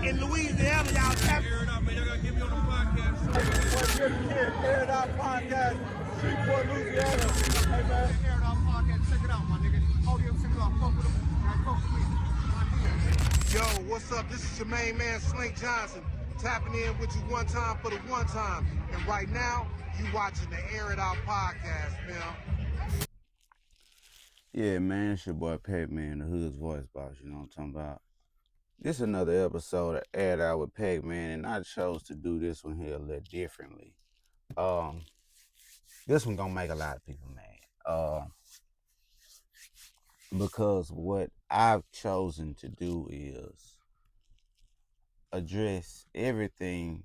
In Louisiana, y'all tap. Air it out, man. Y'all gotta get me on the podcast. Air it out podcast, Shreveport, Louisiana. Hey man, Air it out podcast. Check it out, my nigga. Audio, check it out. Fuck with him. Fuck with me. Yo, what's up? This is your main man, Slink Johnson, tapping in with you one time for the one time. And right now, you watching the Air It Out podcast, man. Yeah, man, it's your boy Pac Man, the Hood's voice box, you know what I'm talking about. This is another episode of Air It Out with Pac Man, and I chose to do this one here a little differently. This one gonna make a lot of people mad. Because what I've chosen to do is address everything,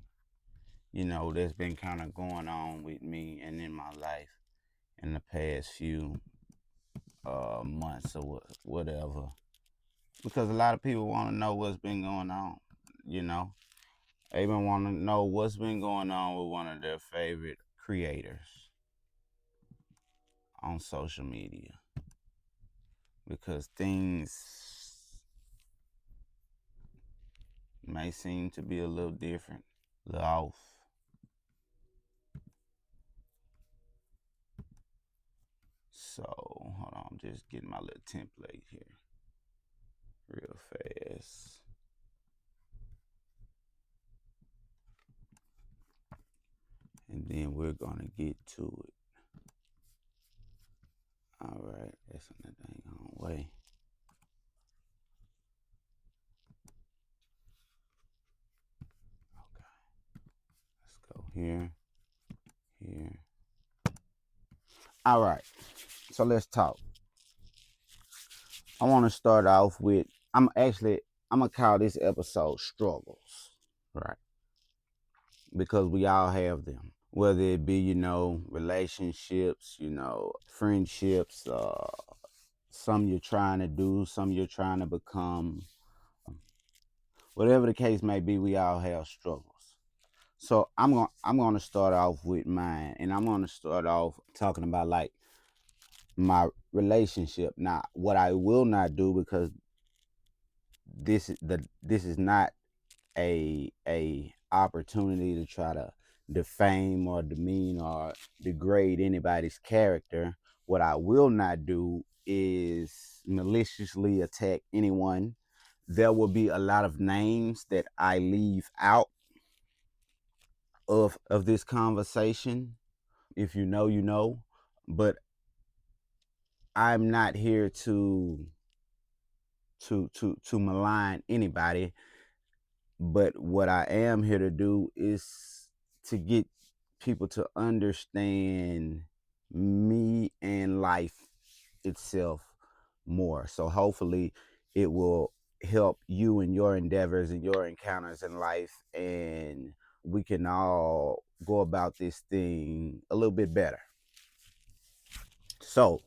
you know, that's been kind of going on with me and in my life in the past few months or whatever. Because a lot of people want to know what's been going on, you know. They even want to know what's been going on with one of their favorite creators on social media. Because things may seem to be a little different, a little off. So, hold on, I'm just getting my little template here real fast. And then we're gonna get to it. All right, that's in the dang on way. Okay, let's go here, here. All right, so let's talk. I want to start off with, I'm gonna call this episode Struggles, right? Because we all have them. Whether it be, you know, relationships, you know, friendships, some you're trying to do, some you're trying to become. Whatever the case may be, we all have struggles. So I'm gonna start off with mine, and I'm gonna start off talking about like my relationship. Now, what I will not do, because this is not a opportunity to try to defame or demean or degrade anybody's character. What I will not do is maliciously attack anyone. There will be a lot of names that I leave out of this conversation. If you know, you know. But I'm not here to malign anybody. But what I am here to do is to get people to understand me and life itself more. So hopefully it will help you in your endeavors and your encounters in life, and we can all go about this thing a little bit better. So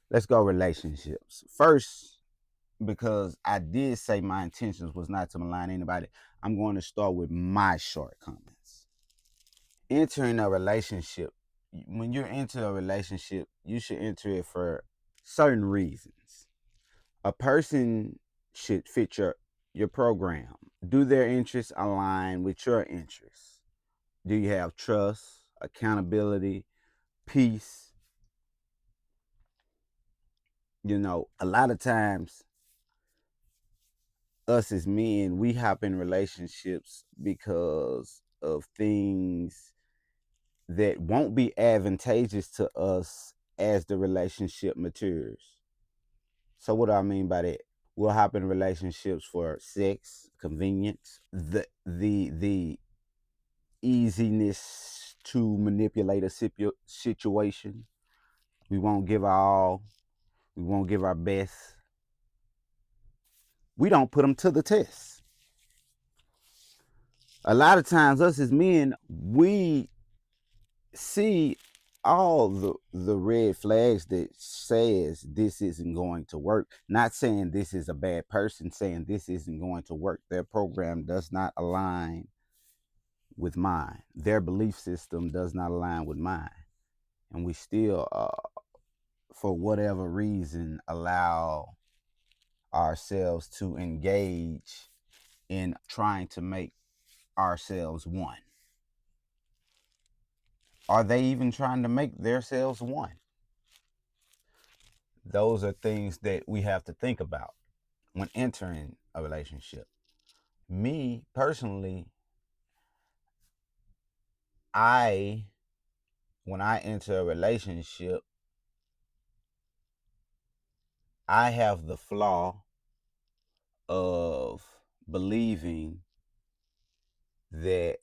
let's go relationships. First, because I did say my intentions was not to malign anybody, I'm going to start with my shortcomings. Entering a relationship, when you're into a relationship, you should enter it for certain reasons. A person should fit your program. Do their interests align with your interests? Do you have trust, accountability, peace? You know, a lot of times us as men, we hop in relationships because of things that won't be advantageous to us as the relationship matures. So what do I mean by that? We'll hop in relationships for sex, convenience, the easiness to manipulate a situation. We won't give our all. We won't give our best. We don't put them to the test. A lot of times, us as men, we see all the red flags that says this isn't going to work. Not saying this is a bad person, saying this isn't going to work. Their program does not align with mine. Their belief system does not align with mine. And we still, for whatever reason, allow ourselves to engage in trying to make ourselves one? Are they even trying to make themselves one? Those are things that we have to think about when entering a relationship. Me personally, when I enter a relationship, I have the flaw of believing that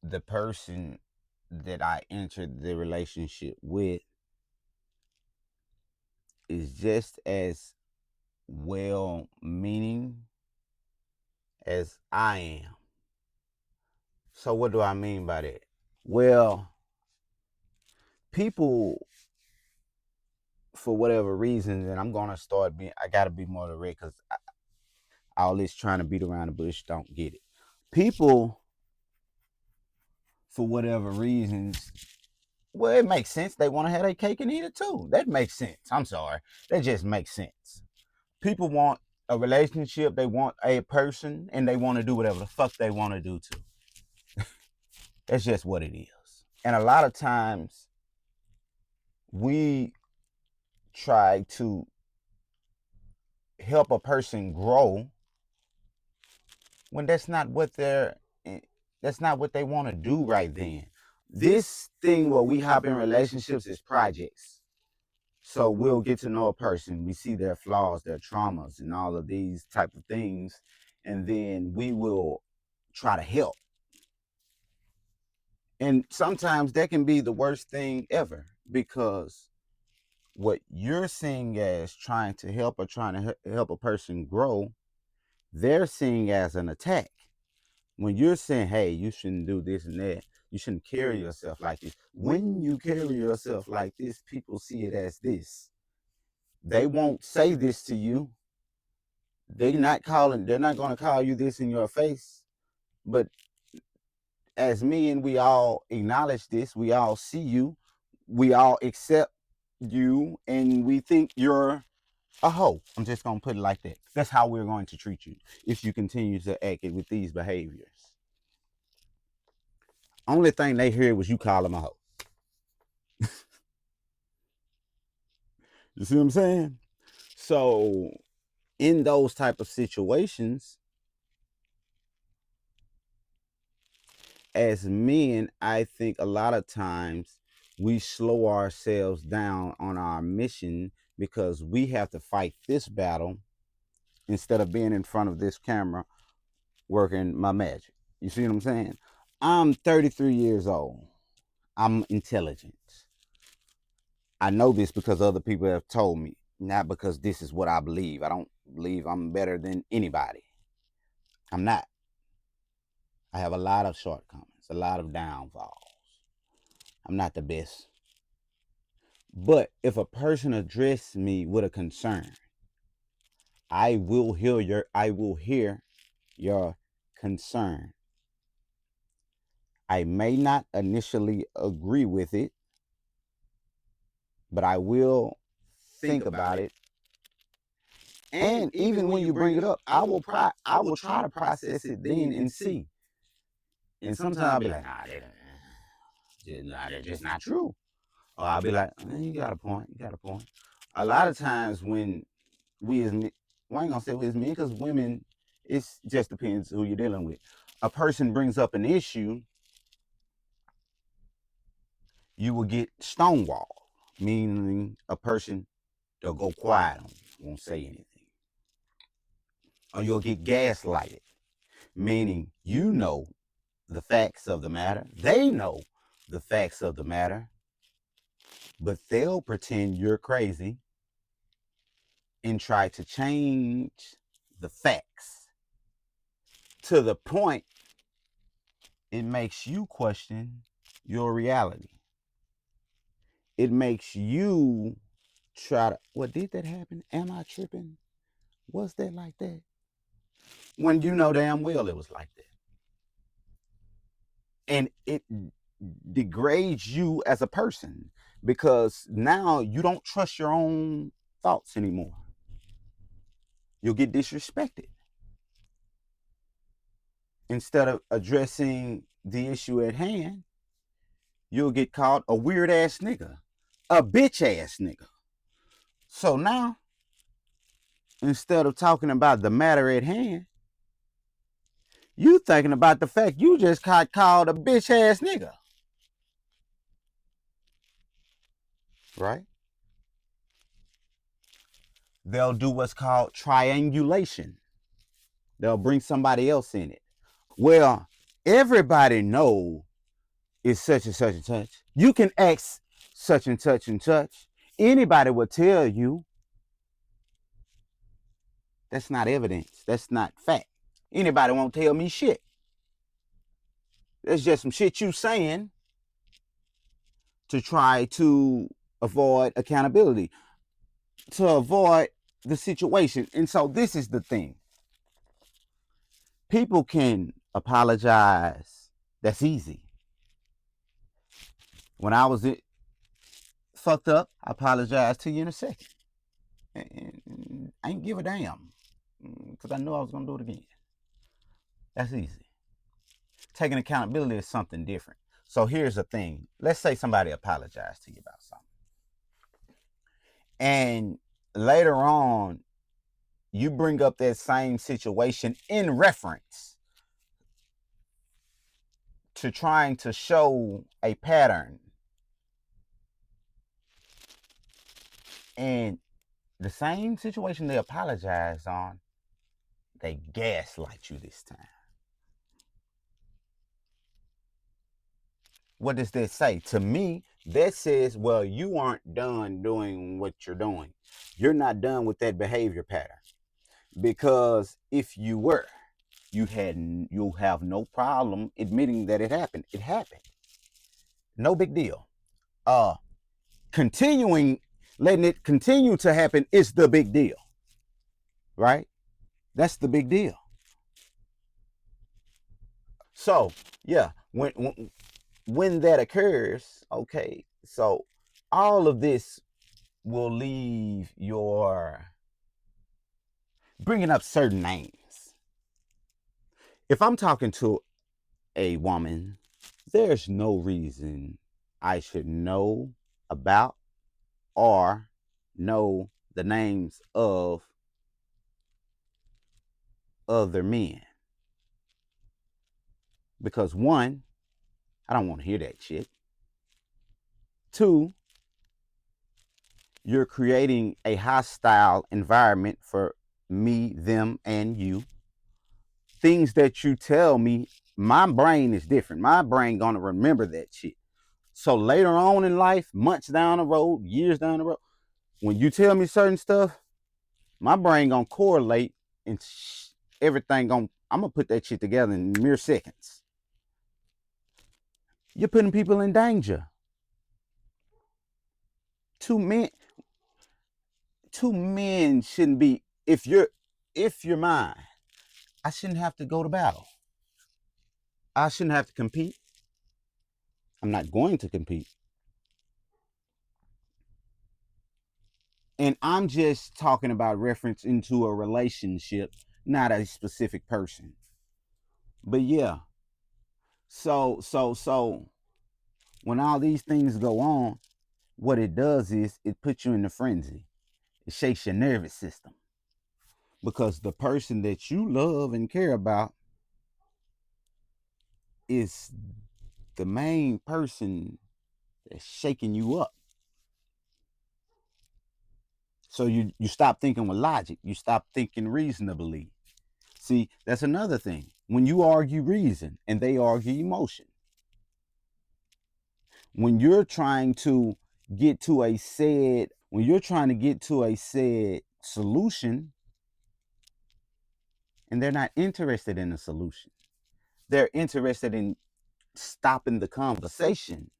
the person that I entered the relationship with is just as well meaning as I am. So what do I mean by that? Well, people, for whatever reason, and I'm gonna start being, I gotta be more direct because all this trying to beat around the bush don't get it. People, for whatever reasons, well, it makes sense. They want to have their cake and eat it too. That makes sense. I'm sorry. That just makes sense. People want a relationship, they want a person, and they want to do whatever the fuck they want to do too. That's just what it is. And a lot of times we try to help a person grow when that's not what they want to do right then. This thing where we hop in relationships is projects. So we'll get to know a person, we see their flaws, their traumas, and all of these type of things, and then we will try to help. And sometimes that can be the worst thing ever, because what you're seeing as trying to help or trying to help a person grow, they're seeing as an attack. When you're saying, hey, you shouldn't do this and that, you shouldn't carry yourself like this. When you carry yourself like this, people see it as this. They won't say this to you. They're not going to call you this in your face. But as me and we all acknowledge this, we all see you, we all accept you, and we think you're a hoe. I'm just going to put it like that. That's how we're going to treat you if you continue to act with these behaviors. Only thing they heard was you call them a hoe. You see what I'm saying? So in those type of situations, as men, I think a lot of times we slow ourselves down on our mission because we have to fight this battle instead of being in front of this camera working my magic. You see what I'm saying? I'm 33 years old. I'm intelligent. I know this because other people have told me, not because this is what I believe. I don't believe I'm better than anybody. I'm not. I have a lot of shortcomings, a lot of downfalls. I'm not the best. But if a person addresses me with a concern, I will hear your concern. I may not initially agree with it, but I will think about it. And even when you bring it up, I will try to process it then and see. And sometimes I'll be like, nah, that's just not true. Or I'll be like, you got a point. You got a point. A lot of times when we as men, well, I ain't gonna say we as men, because women, it just depends who you're dealing with. A person brings up an issue, you will get stonewalled, meaning a person, they'll go quiet on you, won't say anything. Or you'll get gaslighted, meaning you know the facts of the matter, they know the facts of the matter, but they'll pretend you're crazy and try to change the facts to the point it makes you question your reality. It makes you try to, well, did that happen? Am I tripping? Was that like that? When you know damn well it was like that. And it degrades you as a person because now you don't trust your own thoughts anymore. You'll get disrespected. instead of addressing the issue at hand, you'll get called a weird ass nigga, a bitch ass nigga. So now, instead of talking about the matter at hand, you thinking about the fact you just got called a bitch ass nigga. Right? They'll do what's called triangulation. They'll bring somebody else in it. Well, everybody know it's such and such and such. You can ask such and such and such. Anybody will tell you that's not evidence. That's not fact. Anybody won't tell me shit. That's just some shit you saying to try to avoid accountability, to avoid the situation. And so this is the thing. People can apologize. That's easy. When I was fucked up, I apologized to you in a second. And I ain't give a damn because I knew I was going to do it again. That's easy. Taking accountability is something different. So here's the thing. Let's say somebody apologized to you about something. And later on, you bring up that same situation in reference to trying to show a pattern. And the same situation they apologized on, they gaslight you this time. What does that say? To me, that says, well, you aren't done doing what you're doing. You're not done with that behavior pattern. Because if you were, you'll have no problem admitting that it happened. It happened. No big deal. Letting it continue to happen is the big deal. Right? That's the big deal. So, yeah, when that occurs, okay, so all of this will leave your bringing up certain names. If I'm talking to a woman, there's no reason I should know about or know the names of other men. Because one, I don't want to hear that shit. Two, you're creating a hostile environment for me, them, and you. Things that you tell me, my brain is different. My brain gonna remember that shit. So later on in life, months down the road, years down the road, when you tell me certain stuff, my brain gonna correlate and everything I'm gonna put that shit together in mere seconds. You're putting people in danger. Two men shouldn't be, if you're mine, I shouldn't have to go to battle. I shouldn't have to compete. I'm not going to compete. And I'm just talking about reference into a relationship, not a specific person. But yeah. So when all these things go on, what it does is it puts you in a frenzy. It shakes your nervous system. Because the person that you love and care about is the main person that's shaking you up. So you stop thinking with logic. You stop thinking reasonably. See, that's another thing. When you argue reason and they argue emotion. When you're trying to get to a said solution and they're not interested in a solution. They're interested in stopping the conversation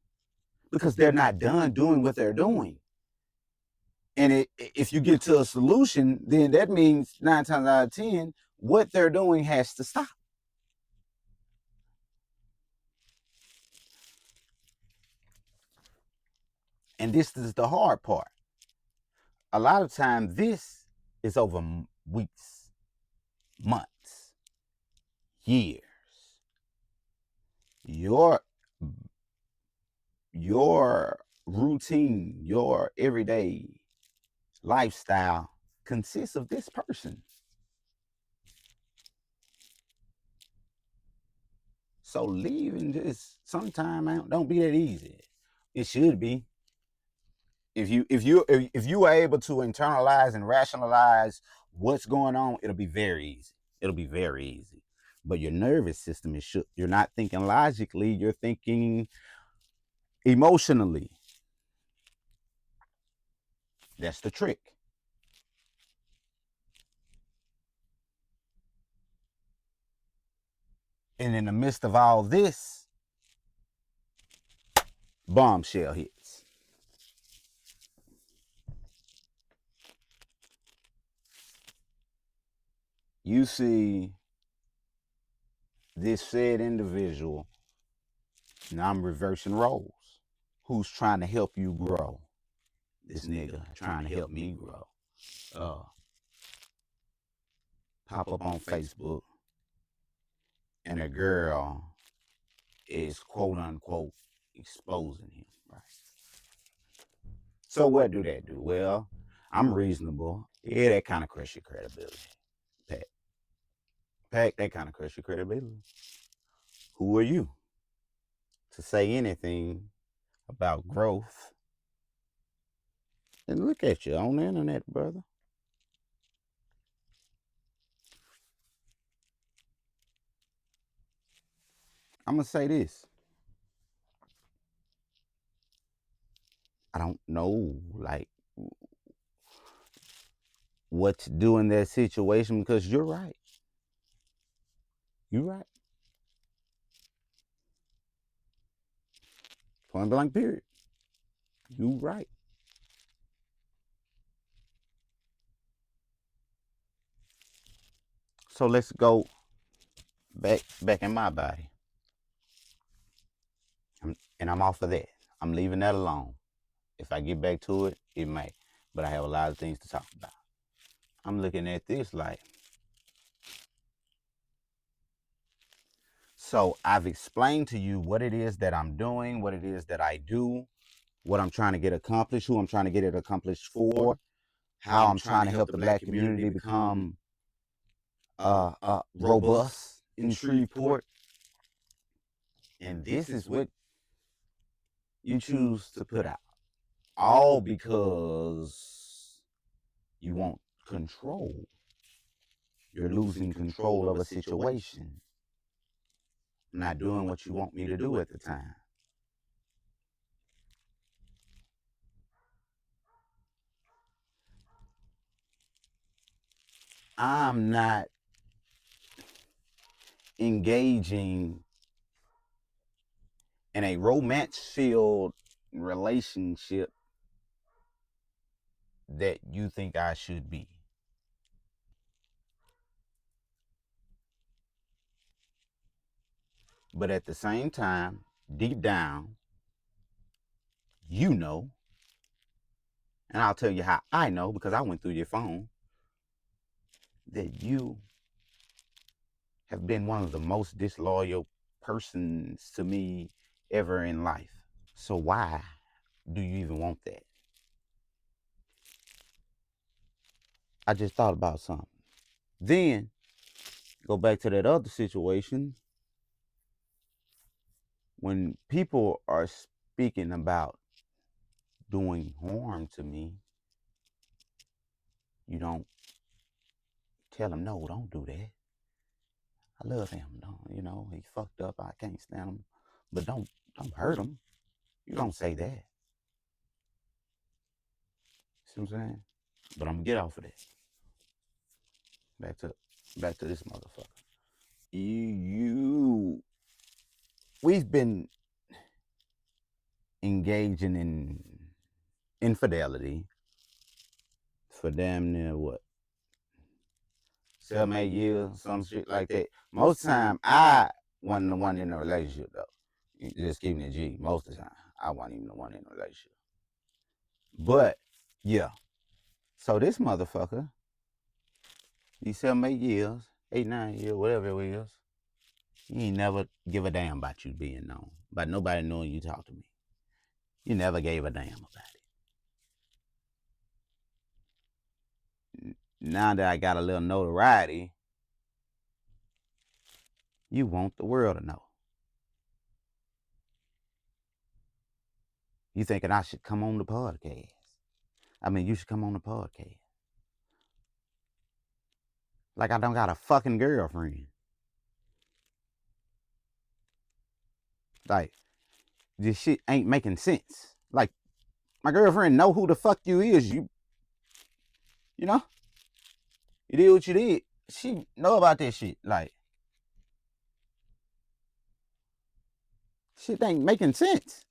because they're not done doing what they're doing. And if you get to a solution, then that means 9 times out of 10, what they're doing has to stop. And this is the hard part. A lot of times, this is over weeks, months, years. Your routine, your everyday lifestyle consists of this person. So leaving this sometime out don't be that easy. It should be. If you are able to internalize and rationalize what's going on, it'll be very easy. It'll be very easy. But your nervous system is shook. You're not thinking logically, you're thinking emotionally. That's the trick. And in the midst of all this, bombshell hits. You see this said individual, now I'm reversing roles, who's trying to help you grow. This nigga trying to help me grow. Pop up on Facebook, and a girl is quote unquote exposing him. Right. So what do that do? Well, I'm reasonable. Yeah, that kind of crush your credibility. Pack, that kind of crush your credibility. Who are you to say anything about growth? And look at you on the internet, brother. I'm going to say this. I don't know, like, what to do in that situation because you're right. You're right. Point blank, period. You right. So let's go back in my body. And I'm off of that. I'm leaving that alone. If I get back to it, it may. But I have a lot of things to talk about. I'm looking at this like, so I've explained to you what it is that I'm doing, what it is that I do, what I'm trying to get accomplished, who I'm trying to get it accomplished for, how I'm trying to help the Black community become robust in Shreveport. And this is what you choose to put out. All because you want control. You're losing control of a situation. Not doing what you want me to do at the time. I'm not engaging in a romance-filled relationship that you think I should be. But at the same time, deep down, you know, and I'll tell you how I know because I went through your phone, that you have been one of the most disloyal persons to me ever in life. So why do you even want that? I just thought about something. Then go back to that other situation when people are speaking about doing harm to me. You don't tell them, no, don't do that. I love him. Don't, you know, he fucked up. I can't stand him. But don't hurt him. You don't say that. See what I'm saying? But I'm gonna get off of that. Back to this motherfucker. We've been engaging in infidelity for damn near what? 7, 8 years, some shit like that. Most time I wasn't the one in the relationship though. Just keeping it G. Most of the time, I wasn't even the one in the relationship. But yeah. So this motherfucker, these 7, 8 years, 8, 9 years, whatever it is, You ain't never give a damn about you being known, about nobody knowing you talk to me. You never gave a damn about it. Now that I got a little notoriety, you want the world to know. You thinking I should come on the podcast. I mean, you should come on the podcast. Like I don't got a fucking girlfriend. Like, this shit ain't making sense. Like, my girlfriend know who the fuck you is. You know? You did what you did. She know about that shit. Like, shit ain't making sense.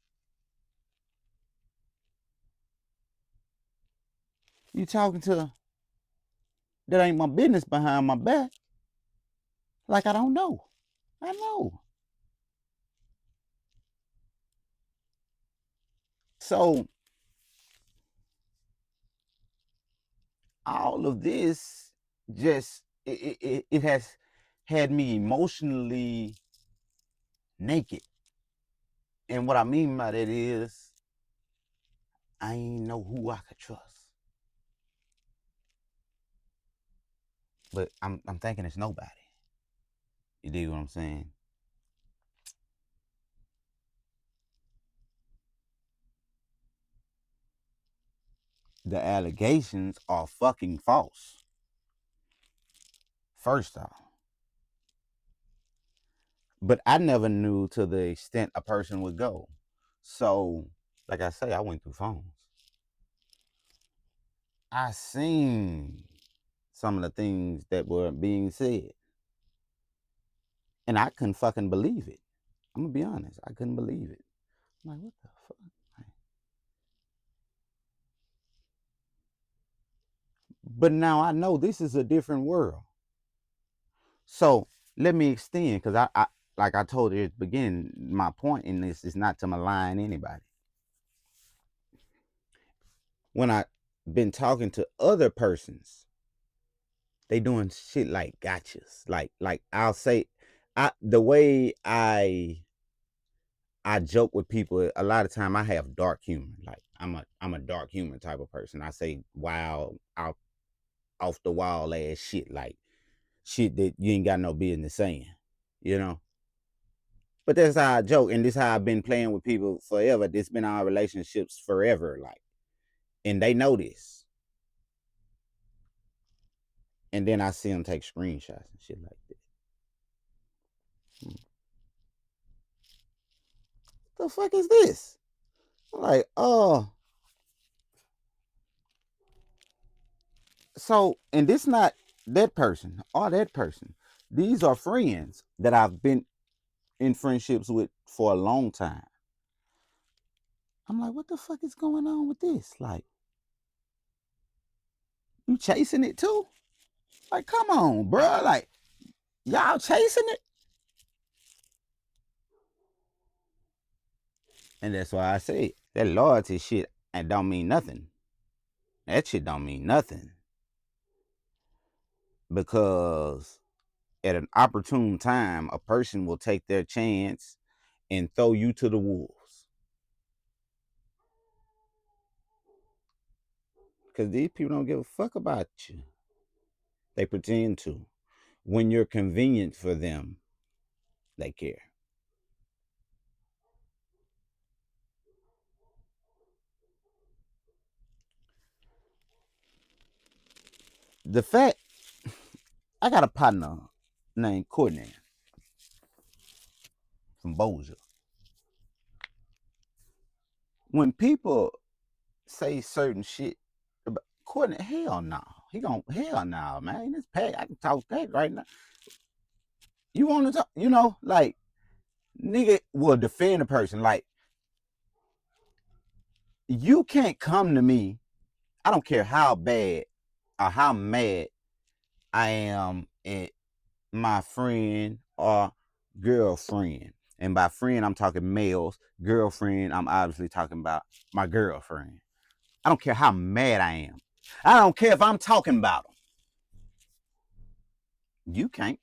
You talking to that ain't my business behind my back. Like I don't know. I know. So all of this just it has had me emotionally naked. And what I mean by that is I ain't know who I could trust. But I'm thinking it's nobody. You dig what I'm saying? The allegations are fucking false. First off. But I never knew to the extent a person would go. So, like I say, I went through phones. I seen some of the things that were being said. And I couldn't fucking believe it. I'm gonna be honest. I couldn't believe it. I'm like, what the fuck? But now I know this is a different world. So let me extend, because I like I told you at the beginning, my point in this is not to malign anybody. When I been talking to other persons, they doing shit like gotchas. Like I'll say, the way I joke with people, a lot of time I have dark humor. Like I'm a dark humor type of person. I say wild, out off the wall ass shit, like shit that you ain't got no business saying, you know. But that's how I joke, and this how I've been playing with people forever. This been our relationships forever, like, and they know this. And then I see them take screenshots and shit like that. The fuck is this? I'm like, oh. So, and this not that person or that person. These are friends that I've been in friendships with for a long time. I'm like, what the fuck is going on with this? Like, you chasing it too? Like, come on, bro. Like, y'all chasing it? And that's why I say that loyalty shit and don't mean nothing. That shit don't mean nothing. Because at an opportune time, a person will take their chance and throw you to the wolves. Because these people don't give a fuck about you. They pretend to. When you're convenient for them, they care. The fact, I got a partner named Courtney from Bossier. When people say certain shit about Courtney, hell no. He gon' hell no, man. It's Pac. I can talk Pac right now. You want to talk, like, nigga will defend a person. Like, you can't come to me. I don't care how bad or how mad I am at my friend or girlfriend. And by friend, I'm talking males. Girlfriend, I'm obviously talking about my girlfriend. I don't care how mad I am. I don't care if I'm talking about them. You can't.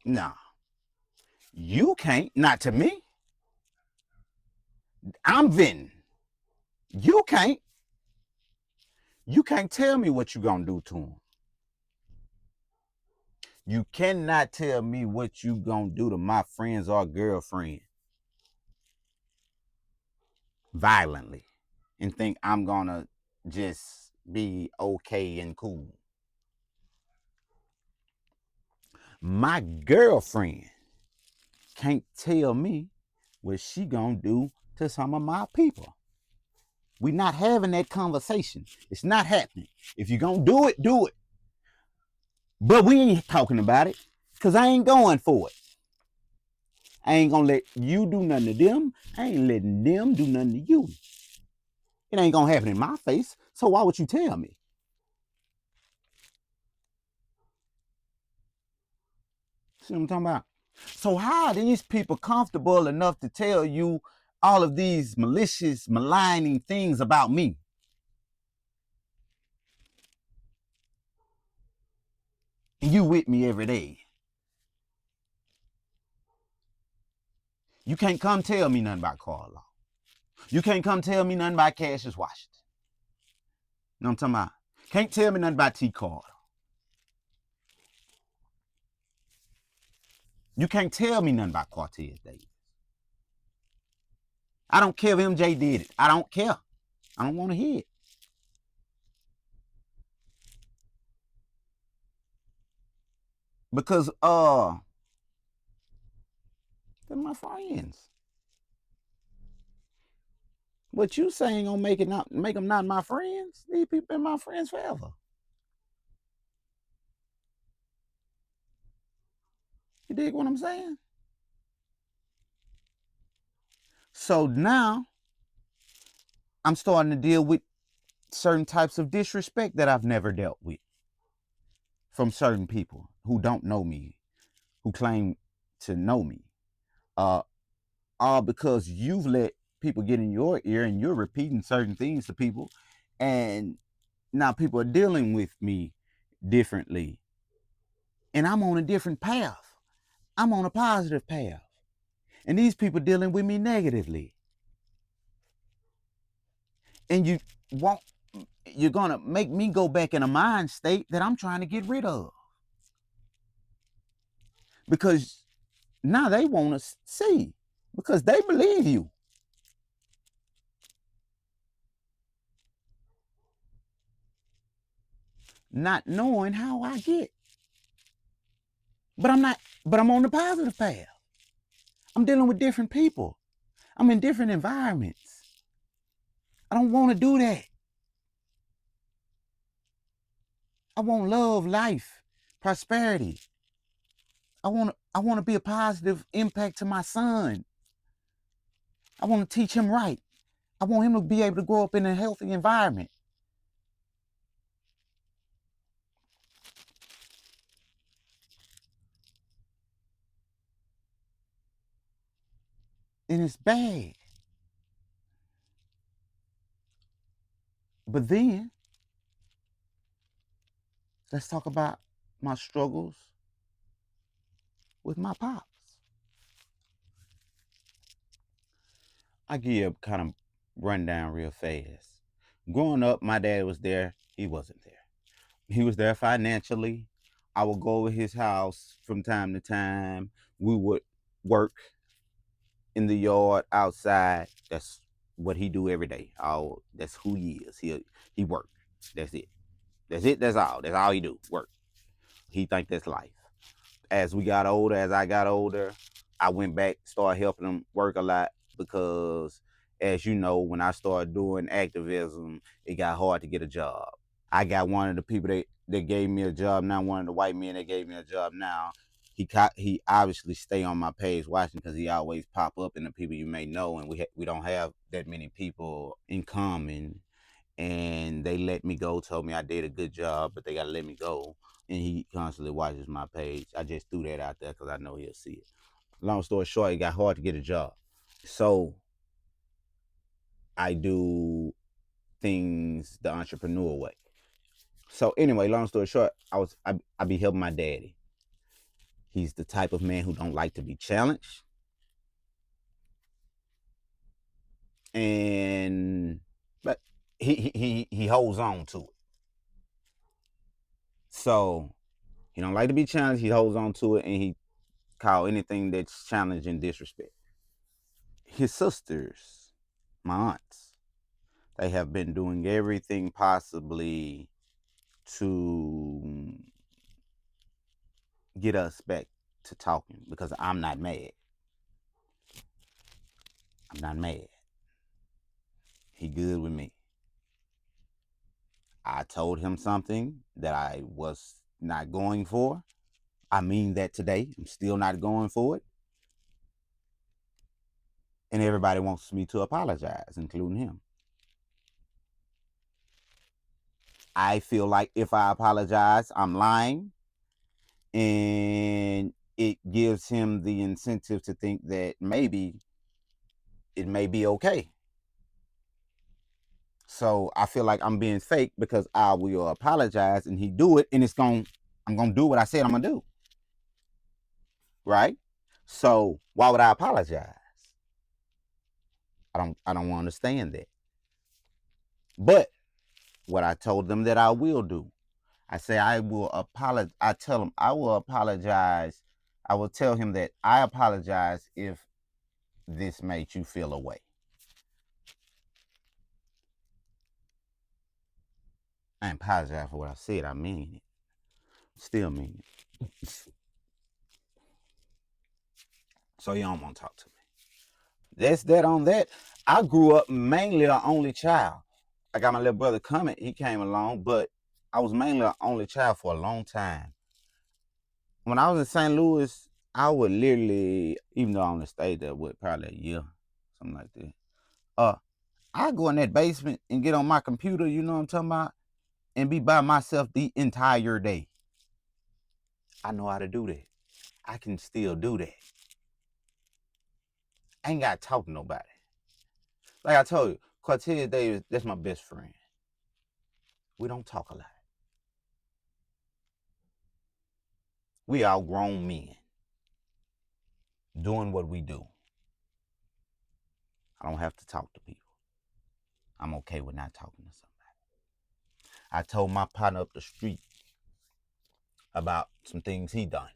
Nah, you can't. Not to me. I'm venting. You can't. You can't tell me what you gonna do to him. You cannot tell me what you gonna do to my friends or girlfriend violently and think I'm gonna just be okay and cool. My girlfriend can't tell me what she gonna do to some of my people. We not having that conversation. It's not happening. If you gonna do it, do it. But we ain't talking about it because I ain't going for it. I ain't gonna let you do nothing to them. I ain't letting them do nothing to you. It ain't gonna happen in my face. So why would you tell me? See what I'm talking about? So how are these people comfortable enough to tell you all of these malicious, maligning things about me? And you with me every day. You can't come tell me nothing about Carl. You can't come tell me nothing about Cassius Washington. You know what I'm talking about? Can't tell me nothing about T. Carter. You can't tell me nothing about Cortez Davis. I don't care if MJ did it. I don't care. I don't want to hear it. Because they're my friends. What you saying gonna make them not my friends? These people been my friends forever. You dig what I'm saying? So now I'm starting to deal with certain types of disrespect that I've never dealt with from certain people who don't know me, who claim to know me. All because you've let people get in your ear and you're repeating certain things to people, and now people are dealing with me differently. And I'm on a different path. I'm on a positive path. And these people dealing with me negatively. And you're gonna make me go back in a mind state that I'm trying to get rid of. Because now they want to see. Because they believe you. Not knowing how I get. But I'm on the positive path. I'm dealing with different people. I'm in different environments. I don't want to do that. I want love, life, prosperity. I want to be a positive impact to my son. I want to teach him right. I want him to be able to grow up in a healthy environment. And it's bad. But then, let's talk about my struggles with my pops. I give you a kind of rundown real fast. Growing up, my dad was there. He wasn't there. He was there financially. I would go over his house from time to time. We would work in the yard outside. That's what he do every day. That's who he is. He work. That's it. That's it. That's all. That's all he do. Work. He think that's life. As we got older, as I got older, I went back, started helping him work a lot because, as you know, when I started doing activism, it got hard to get a job. I got one of the people that gave me a job now, one of the white men that gave me a job now. He obviously stay on my page watching because he always pop up in the people you may know, and we don't have that many people in common. And they let me go, told me I did a good job, but they gotta let me go. And he constantly watches my page. I just threw that out there because I know he'll see it. Long story short, it got hard to get a job. So I do things the entrepreneur way. So anyway, long story short, I be helping my daddy. He's the type of man who don't like to be challenged. But he holds on to it. So he don't like to be challenged. He holds on to it, and he call anything that's challenging disrespect. His sisters, my aunts, they have been doing everything possibly to get us back to talking because I'm not mad. I'm not mad. He good with me. I told him something that I was not going for. I mean that today. I'm still not going for it. And everybody wants me to apologize, including him. I feel like if I apologize, I'm lying. And it gives him the incentive to think that maybe it may be okay. So I feel like I'm being fake because I will apologize and he do it, and I'm gonna do what I said I'm gonna do. Right? So why would I apologize? I don't understand that. But what I told them that I will do, I say I will apologize. I tell him I will apologize. I will tell him that I apologize if this made you feel away. I ain't apologize for what I said. I mean it. Still mean it. So you don't want to talk to me. That's that on that. I grew up mainly an only child. I got my little brother coming. He came along, but I was mainly an only child for a long time. When I was in St. Louis, I would literally, even though I only stayed there with probably a year, something like that. I go in that basement and get on my computer, you know what I'm talking about, and be by myself the entire day. I know how to do that. I can still do that. I ain't got to talk to nobody. Like I told you, Cortez Davis, that's my best friend. We don't talk a lot. We all grown men doing what we do. I don't have to talk to people. I'm okay with not talking to somebody. I told my partner up the street about some things he done.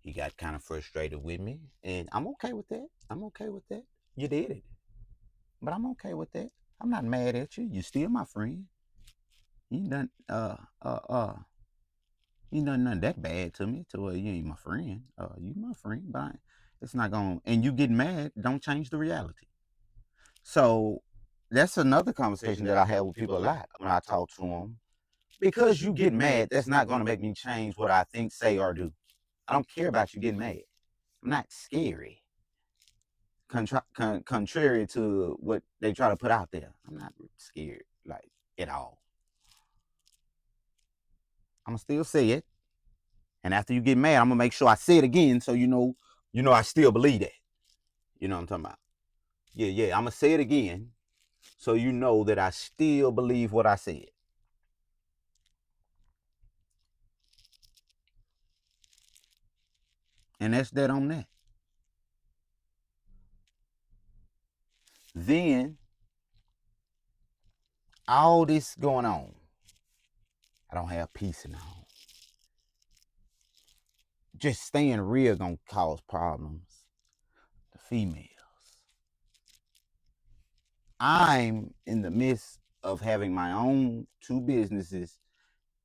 He got kind of frustrated with me, and I'm okay with that. I'm okay with that. You did it. But I'm okay with that. I'm not mad at you. You still my friend. You done you done nothing that bad to me to where you ain't my friend. You my friend, but it's not gonna, and you get mad, don't change the reality. So that's another conversation that I have with people a lot when I talk to them. Because you get mad, that's not gonna make me change what I think, say, or do. I don't care about you getting mad. I'm not scary. Contrary to what they try to put out there, I'm not scared, like, at all. I'm gonna still say it, and after you get mad, I'm gonna make sure I say it again, so you know I still believe that. You know what I'm talking about? Yeah. I'm gonna say it again, so you know that I still believe what I said. And that's that on that. Then all this going on, I don't have peace in the home. Just staying real gonna cause problems. The females. I'm in the midst of having my own 2 businesses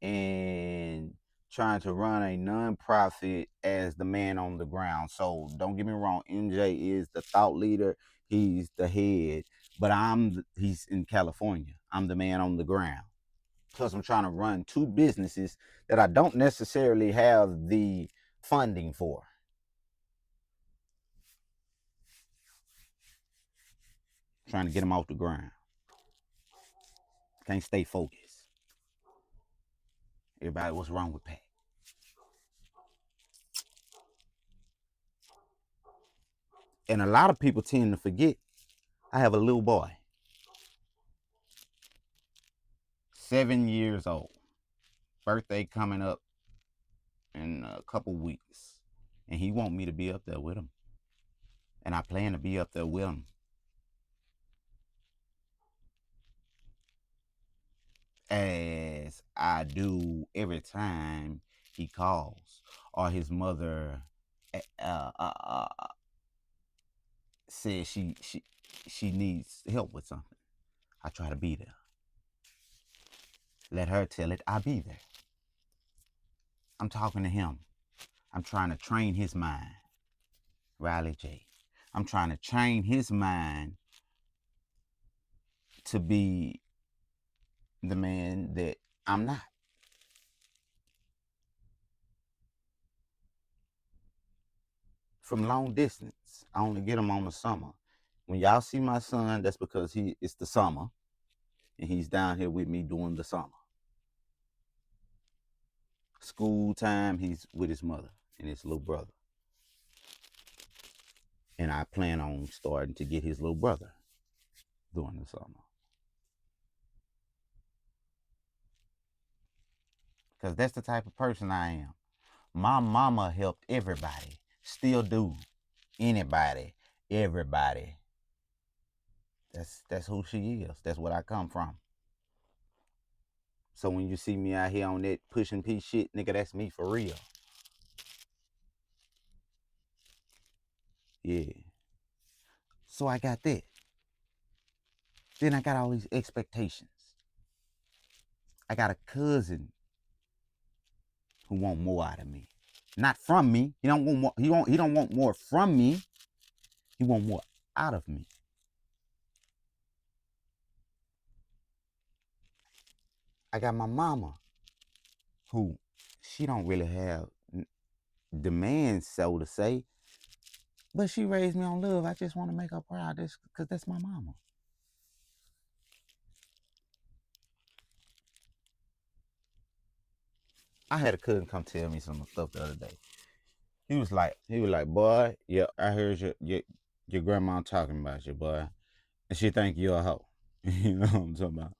and trying to run a nonprofit as the man on the ground. So don't get me wrong, MJ is the thought leader. He's the head, but he's in California. I'm the man on the ground. Plus I'm trying to run 2 businesses that I don't necessarily have the funding for. Trying to get them off the ground. Can't stay focused. Everybody, what's wrong with Pat? And a lot of people tend to forget I have a little boy, 7 years old. Birthday coming up in a couple weeks, and he want me to be up there with him, and I plan to be up there with him as I do every time he calls or his mother says she needs help with something. I try to be there. Let her tell it. I'll be there. I'm talking to him. I'm trying to train his mind. Riley J. I'm trying to train his mind to be the man that I'm not. From long distance, I only get him on the summer. When y'all see my son, that's because it's the summer, and he's down here with me during the summer. School time, he's with his mother and his little brother. And I plan on starting to get his little brother during the summer. Because that's the type of person I am. My mama helped everybody. Still do. Anybody. Everybody. That's who she is. That's what I come from. So when you see me out here on that pushing P shit, nigga, that's me for real. Yeah. So I got that. Then I got all these expectations. I got a cousin who want more out of me. Not from me. He don't want more, he don't want more from me. He want more out of me. I got my mama who she don't really have demands, so to say, but she raised me on love. I just want to make her proud because that's my mama. I had a cousin come tell me some stuff the other day. He was like, boy, yeah, I heard your grandma talking about you, boy, and she think you're a hoe. You know what I'm talking about?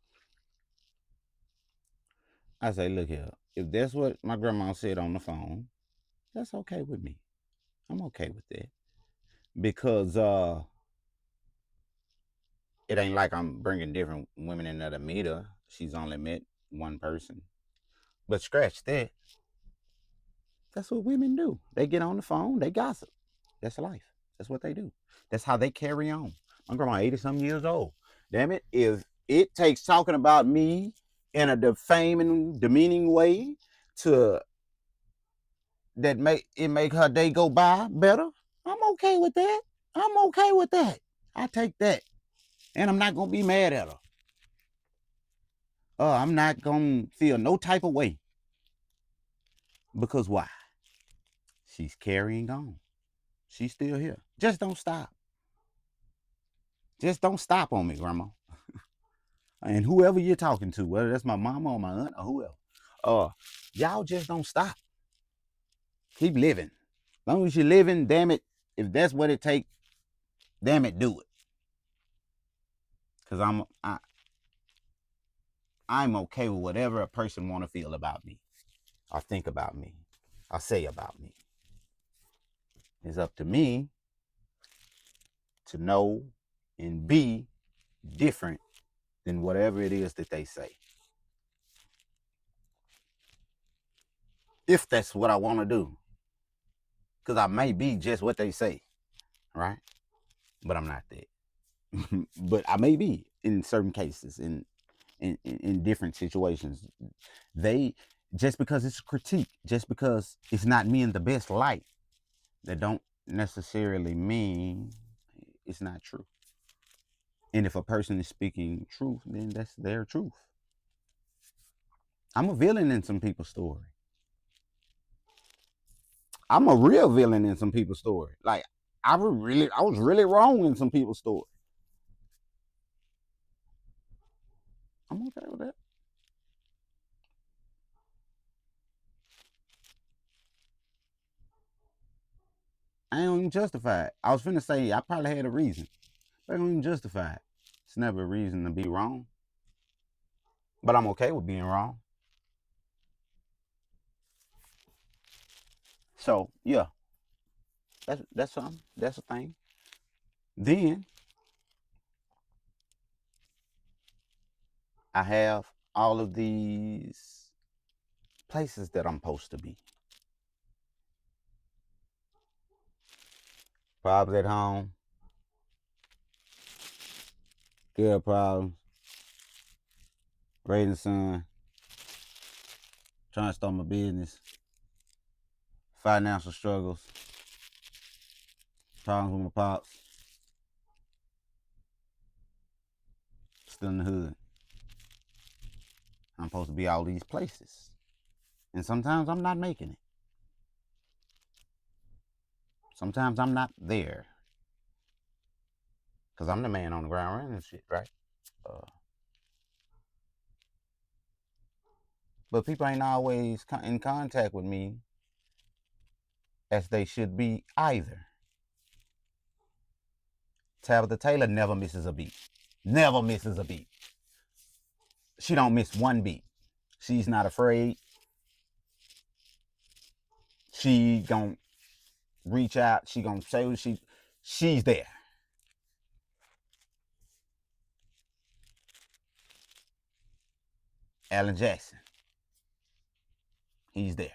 I say, look here, if that's what my grandma said on the phone, that's okay with me. I'm okay with that because it ain't like I'm bringing different women in there to meet her. She's only met one person. But scratch that. That's what women do. They get on the phone, they gossip. That's life. That's what they do. That's how they carry on. My grandma 80-some years old. Damn it, if it takes talking about me in a defaming, demeaning way to that make her day go by better, I'm okay with that. I'm okay with that. I take that. And I'm not gonna be mad at her. I'm not gonna feel no type of way. Because why? She's carrying on. She's still here. Just don't stop. Just don't stop on me, Grandma. And whoever you're talking to, whether that's my mama or my aunt or whoever, y'all just don't stop. Keep living. As long as you're living, damn it, if that's what it takes, damn it, do it. Cause I'm okay with whatever a person want to feel about me, or think about me, or say about me. It's up to me to know and be different than whatever it is that they say. If that's what I want to do. Because I may be just what they say, right? But I'm not that. But I may be in certain cases, in different situations. They, just because it's a critique, just because it's not me in the best light, that don't necessarily mean it's not true. And if a person is speaking truth, then that's their truth. I'm a villain in some people's story. I'm a real villain in some people's story. Like I was really wrong in some people's story. I'm okay with that. I ain't even justified. I was finna say I probably had a reason, but I don't even justify it. It's never a reason to be wrong. But I'm okay with being wrong. So yeah, that's something. That's a thing. Then I have all of these places that I'm supposed to be. Problems at home, girl problems, raising son, trying to start my business, financial struggles, problems with my pops, still in the hood. I'm supposed to be all these places. And sometimes I'm not making it. Sometimes I'm not there. Because I'm the man on the ground running and shit, right? Uh, but people ain't always in contact with me as they should be either. Tabitha Taylor never misses a beat. Never misses a beat. She don't miss one beat. She's not afraid. She gonna reach out. She gonna say what she's there. Alan Jackson, he's there.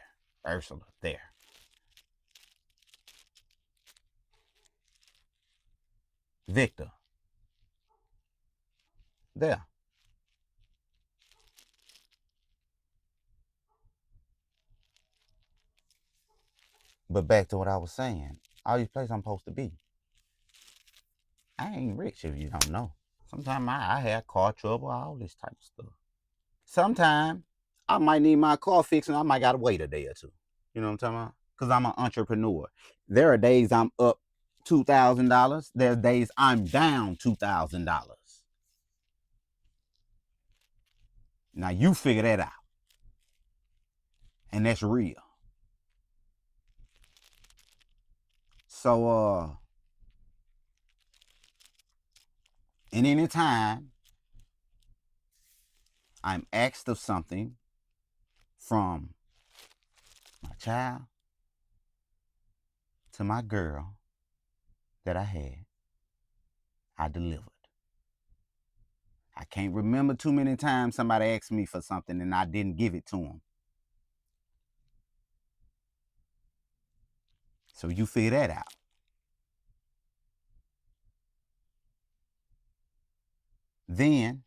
Ursula, there. Victor, there. But back to what I was saying. All these places I'm supposed to be. I ain't rich if you don't know. Sometimes I have car trouble, all this type of stuff. Sometimes I might need my car fixed and I might gotta wait a day or two. You know what I'm talking about? Because I'm an entrepreneur. There are days I'm up $2,000. There's days I'm down $2,000. Now you figure that out. And that's real. So and anytime I'm asked of something from my child to my girl that I had, I delivered. I can't remember too many times somebody asked me for something and I didn't give it to them. So you figure that out. Then,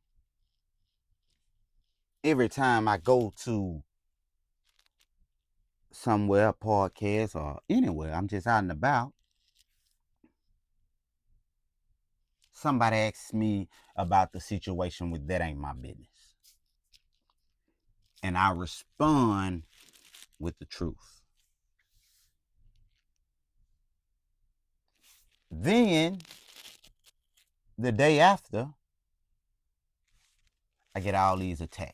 every time I go to somewhere, podcast or anywhere, I'm just out and about, somebody asks me about the situation with that ain't my business. And I respond with the truth. Then, the day after, I get all these attacks.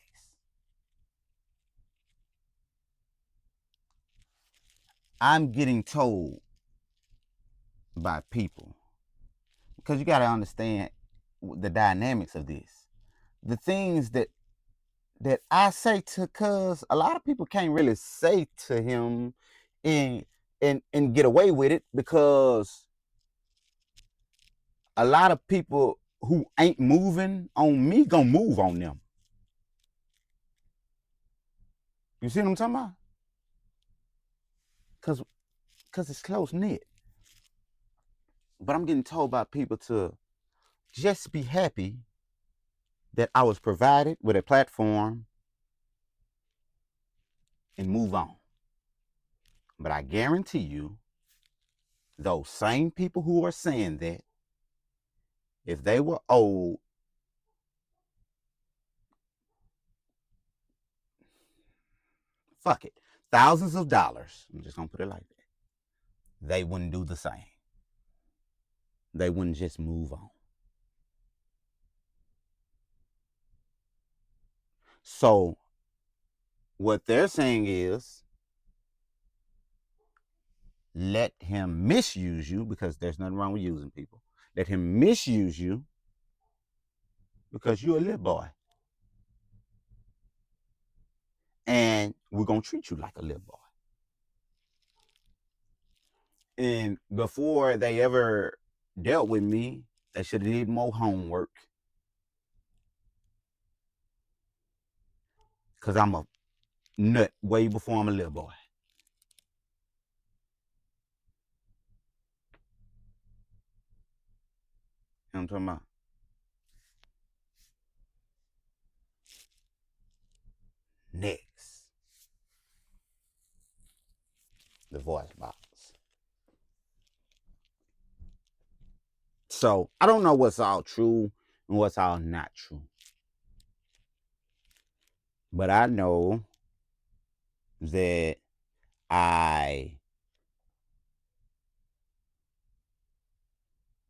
I'm getting told by people, because you got to understand the dynamics of this. The things that I say to cuz a lot of people can't really say to him and get away with it, because a lot of people who ain't moving on me gonna move on them. You see what I'm talking about? Cause it's close knit. But I'm getting told by people to just be happy that I was provided with a platform and move on. But I guarantee you, those same people who are saying that, if they were old, fuck it, thousands of dollars, I'm just gonna put it like that, they wouldn't do the same. They wouldn't just move on. So what they're saying is, let him misuse you, because there's nothing wrong with using people. Let him misuse you because you're a little boy. And we're going to treat you like a little boy. And before they ever dealt with me, they should have did more homework. Cause I'm a nut way before I'm a little boy. You know what I'm talking about? Next, the voice box. So I don't know what's all true and what's all not true. But I know that I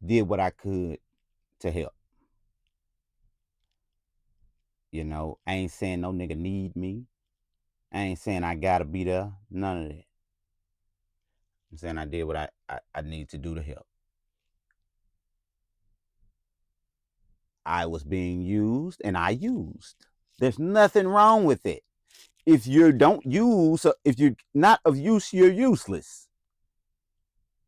did what I could to help. You know, I ain't saying no nigga need me. I ain't saying I gotta be there. None of that. I'm saying I did what I need to do to help. I was being used and I used. There's nothing wrong with it. If you don't use, if you're not of use, you're useless.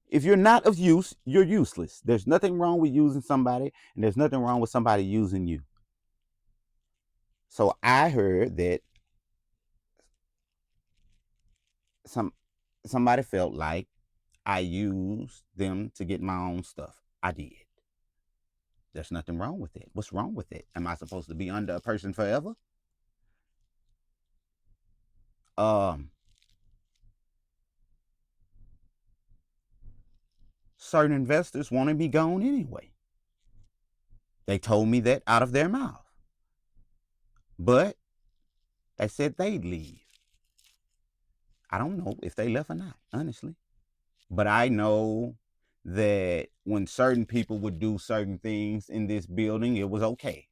If you're not of use, you're useless. There's nothing wrong with using somebody, and there's nothing wrong with somebody using you. So I heard that somebody felt like I used them to get my own stuff. I did. There's nothing wrong with it. What's wrong with it? Am I supposed to be under a person forever? Certain investors wanted me gone anyway. They told me that out of their mouth. But they said they'd leave. I don't know if they left or not, honestly. But I know that when certain people would do certain things in this building, it was okay.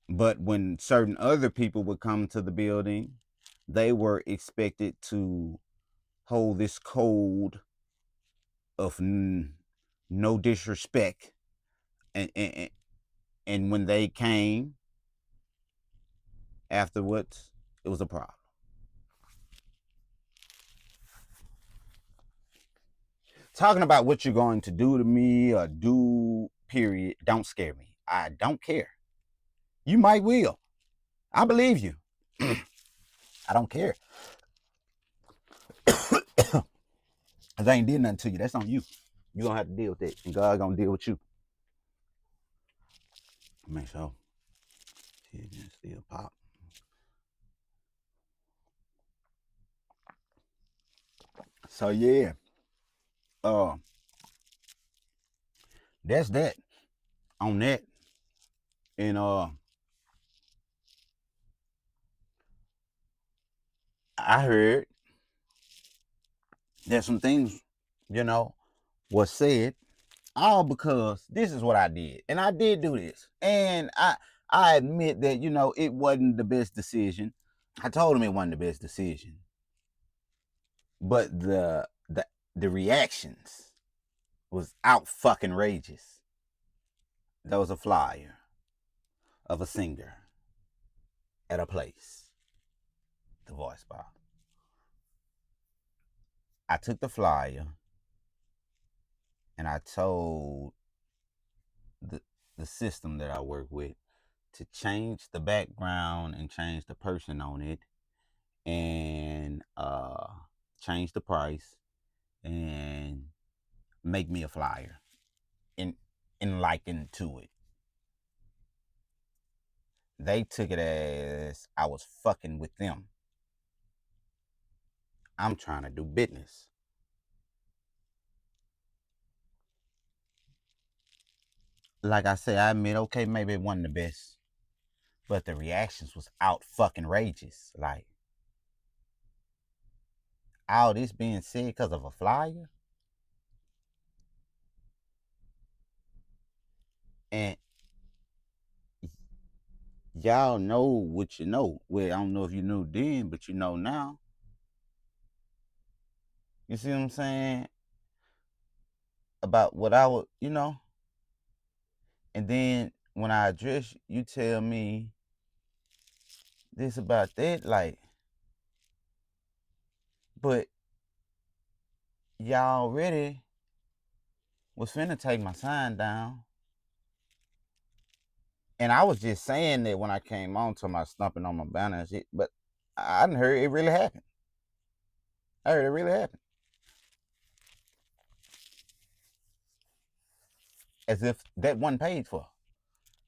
But when certain other people would come to the building, they were expected to hold this code of no disrespect. And when they came afterwards, it was a problem. Talking about what you're going to do to me or do, period, don't scare me. I don't care. You might will. I believe you. I don't care. Cause I ain't did nothing to you. That's on you. You gonna have to deal with it, and God gonna deal with you. Make sure. Still pop. So yeah. That's that on that. And I heard that some things, you know, was said all because this is what I did. And I did do this. And I admit that, you know, it wasn't the best decision. I told him it wasn't the best decision. But the reactions was out fucking rageous. There was a flyer of a singer at a place, the voice box. I took the flyer and I told the the system that I work with to change the background and change the person on it and change the price and make me a flyer and liken to it. They took it as I was fucking with them. I'm trying to do business. Like I said, I admit, okay, maybe it wasn't the best, but the reactions was out fucking rageous. Like, all this being said because of a flyer, and y'all know what you know. Well, I don't know if you knew then, but you know now. You see what I'm saying? About what I would, you know? And then when I address you, tell me this about that. Like, But y'all already was finna take my sign down. And I was just saying that when I came on to my stumping on my banner and shit, but I didn't hear it really happened. I heard it really happened. As if that wasn't paid for.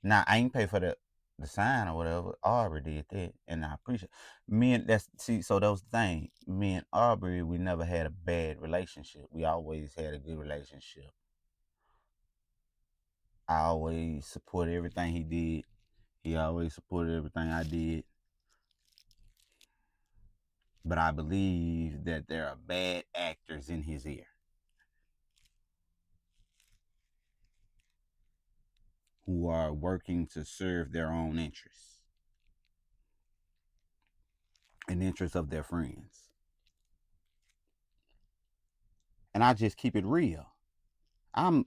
Now I ain't paid for the sign or whatever. Aubrey did that, and I appreciate me and so that was the thing. Me and Aubrey, we never had a bad relationship. We always had a good relationship. I always supported everything he did. He always supported everything I did. But I believe that there are bad actors in his ear who are working to serve their own interests and interests of their friends. And I just keep it real. I'm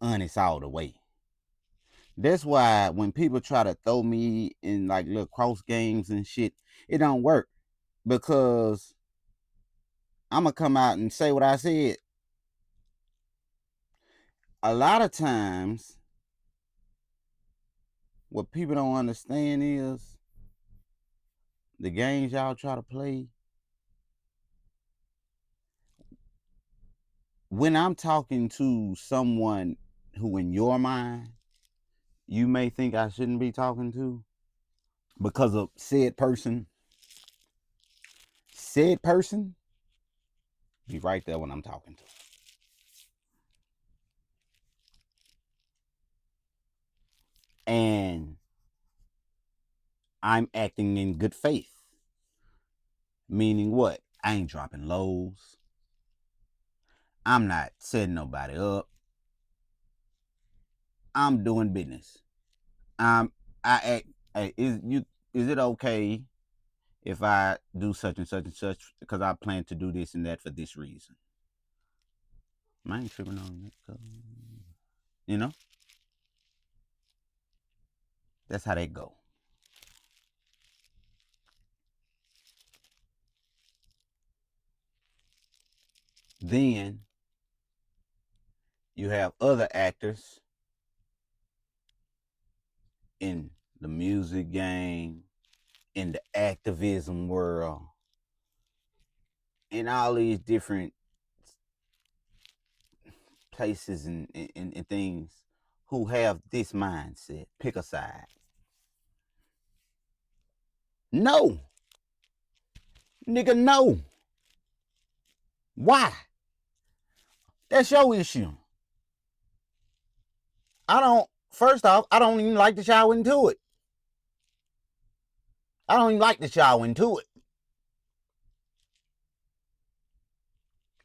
honest all the way. That's why when people try to throw me in like little cross games and shit, it don't work, because I'm gonna come out and say what I said. A lot of times, what people don't understand is the games y'all try to play. When I'm talking to someone who, in your mind, you may think I shouldn't be talking to because of said person be right there when I'm talking to. And I'm acting in good faith. Meaning what? I ain't dropping lows. I'm not setting nobody up. I'm doing business. I act. Hey, is it okay if I do such and such and such, because I plan to do this and that for this reason? I ain't tripping on that. You know, that's how they go. Then you have other actors in the music game, in the activism world, in all these different places and things, who have this mindset. Pick a side. No. Nigga, no. Why? That's your issue. First off, I don't even like that y'all went into it. I don't even like that y'all went into it.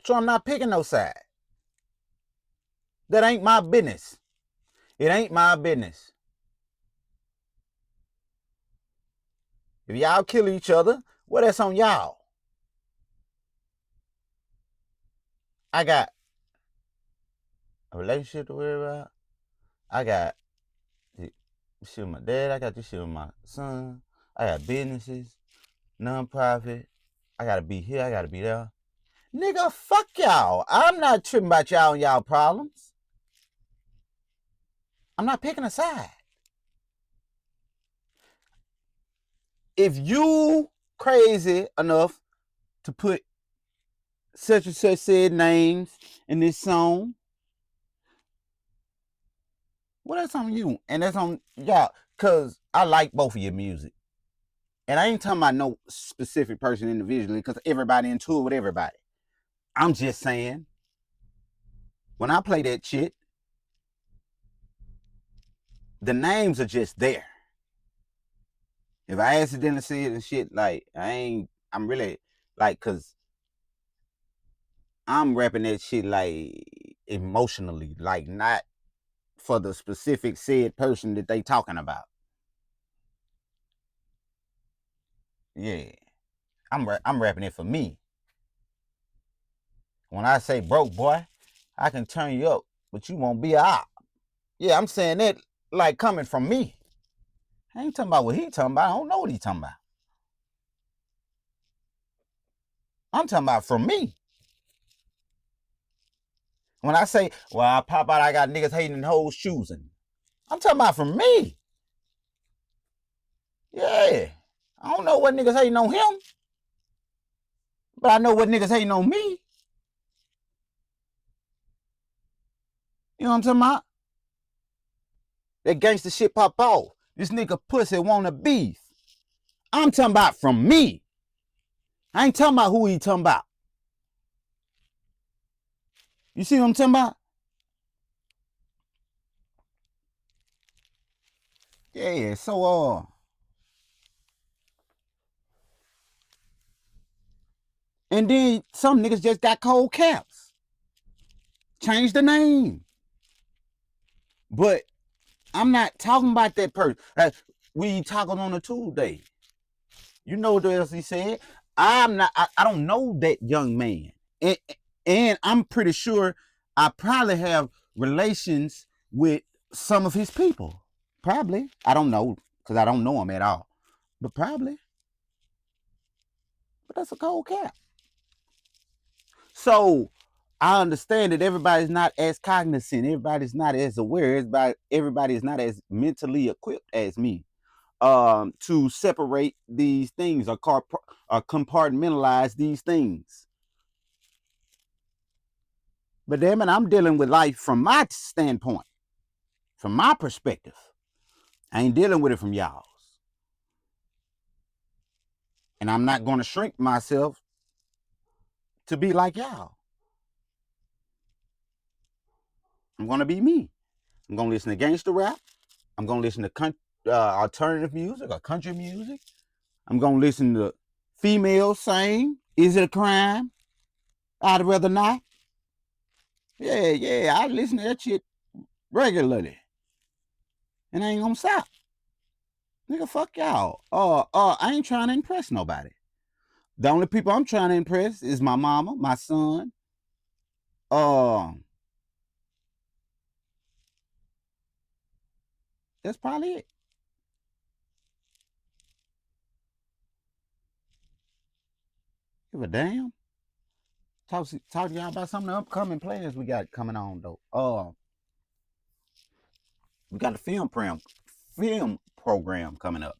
So I'm not picking no side. That ain't my business. It ain't my business. If y'all kill each other, well, that's on y'all. I got a relationship to worry about. I got this shit with my dad. I got this shit with my son. I got businesses, non-profit. I gotta be here. I gotta be there. Nigga, fuck y'all. I'm not tripping about y'all and y'all problems. I'm not picking a side. If you crazy enough to put such and such said names in this song, well, that's on you. And that's on y'all. Cause I like both of your music. And I ain't talking about no specific person individually, because everybody into it with everybody. I'm just saying, when I play that shit, the names are just there. If I accidentally see it and shit, like, I'm really, like, cause I'm rapping that shit, like, emotionally, like, not for the specific said person that they talking about. Yeah. I'm rapping it for me. When I say broke, boy, I can turn you up, but you won't be a op. Yeah, I'm saying that like coming from me. I ain't talking about what he talking about. I don't know what he talking about. I'm talking about from me. When I say, well, I pop out, I got niggas hating hoes choosing. I'm talking about from me. Yeah. I don't know what niggas hating on him, but I know what niggas hating on me. You know what I'm talking about? That gangster shit pop off. This nigga pussy want a beef. I'm talking about from me. I ain't talking about who he talking about. You see what I'm talking about? Yeah, so and then some niggas just got cold caps. Change the name. But I'm not talking about that person. We talking on a Tuesday. You know what else he said? I'm not. I don't know that young man, and I'm pretty sure I probably have relations with some of his people. Probably. I don't know because I don't know him at all. But probably. But that's a cold cap. So I understand that everybody's not as cognizant. Everybody's not as aware. Everybody is not as mentally equipped as me. To separate these things or compartmentalize these things. But damn it, I'm dealing with life from my standpoint, from my perspective. I ain't dealing with it from y'all's. And I'm not going to shrink myself to be like y'all. I'm going to be me. I'm going to listen to gangster rap. I'm going to listen to alternative music or country music. I'm going to listen to females sing. Is it a crime? I'd rather not. Yeah, I listen to that shit regularly. And I ain't gonna stop. Nigga, fuck y'all. I ain't trying to impress nobody. The only people I'm trying to impress is my mama, my son. That's probably it. Give a damn. Talk to y'all about some of the upcoming players we got coming on though. We got a film program coming up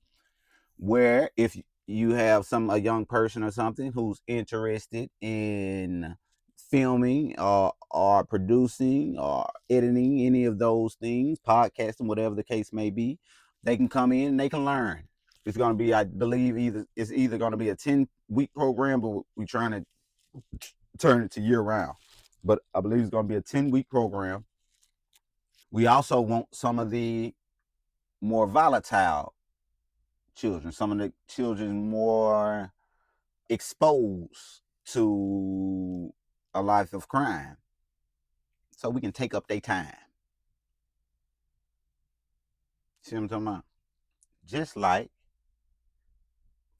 where if you have a young person or something who's interested in filming or producing or editing any of those things, podcasting, whatever the case may be, they can come in and they can learn. It's going to be, I believe, either going to be a 10-week program, but we're trying to turn it to year round. But I believe it's going to be a 10-week program. We also want some of the more volatile children, some of the children more exposed to a life of crime, so we can take up their time. See what I'm talking about? Just like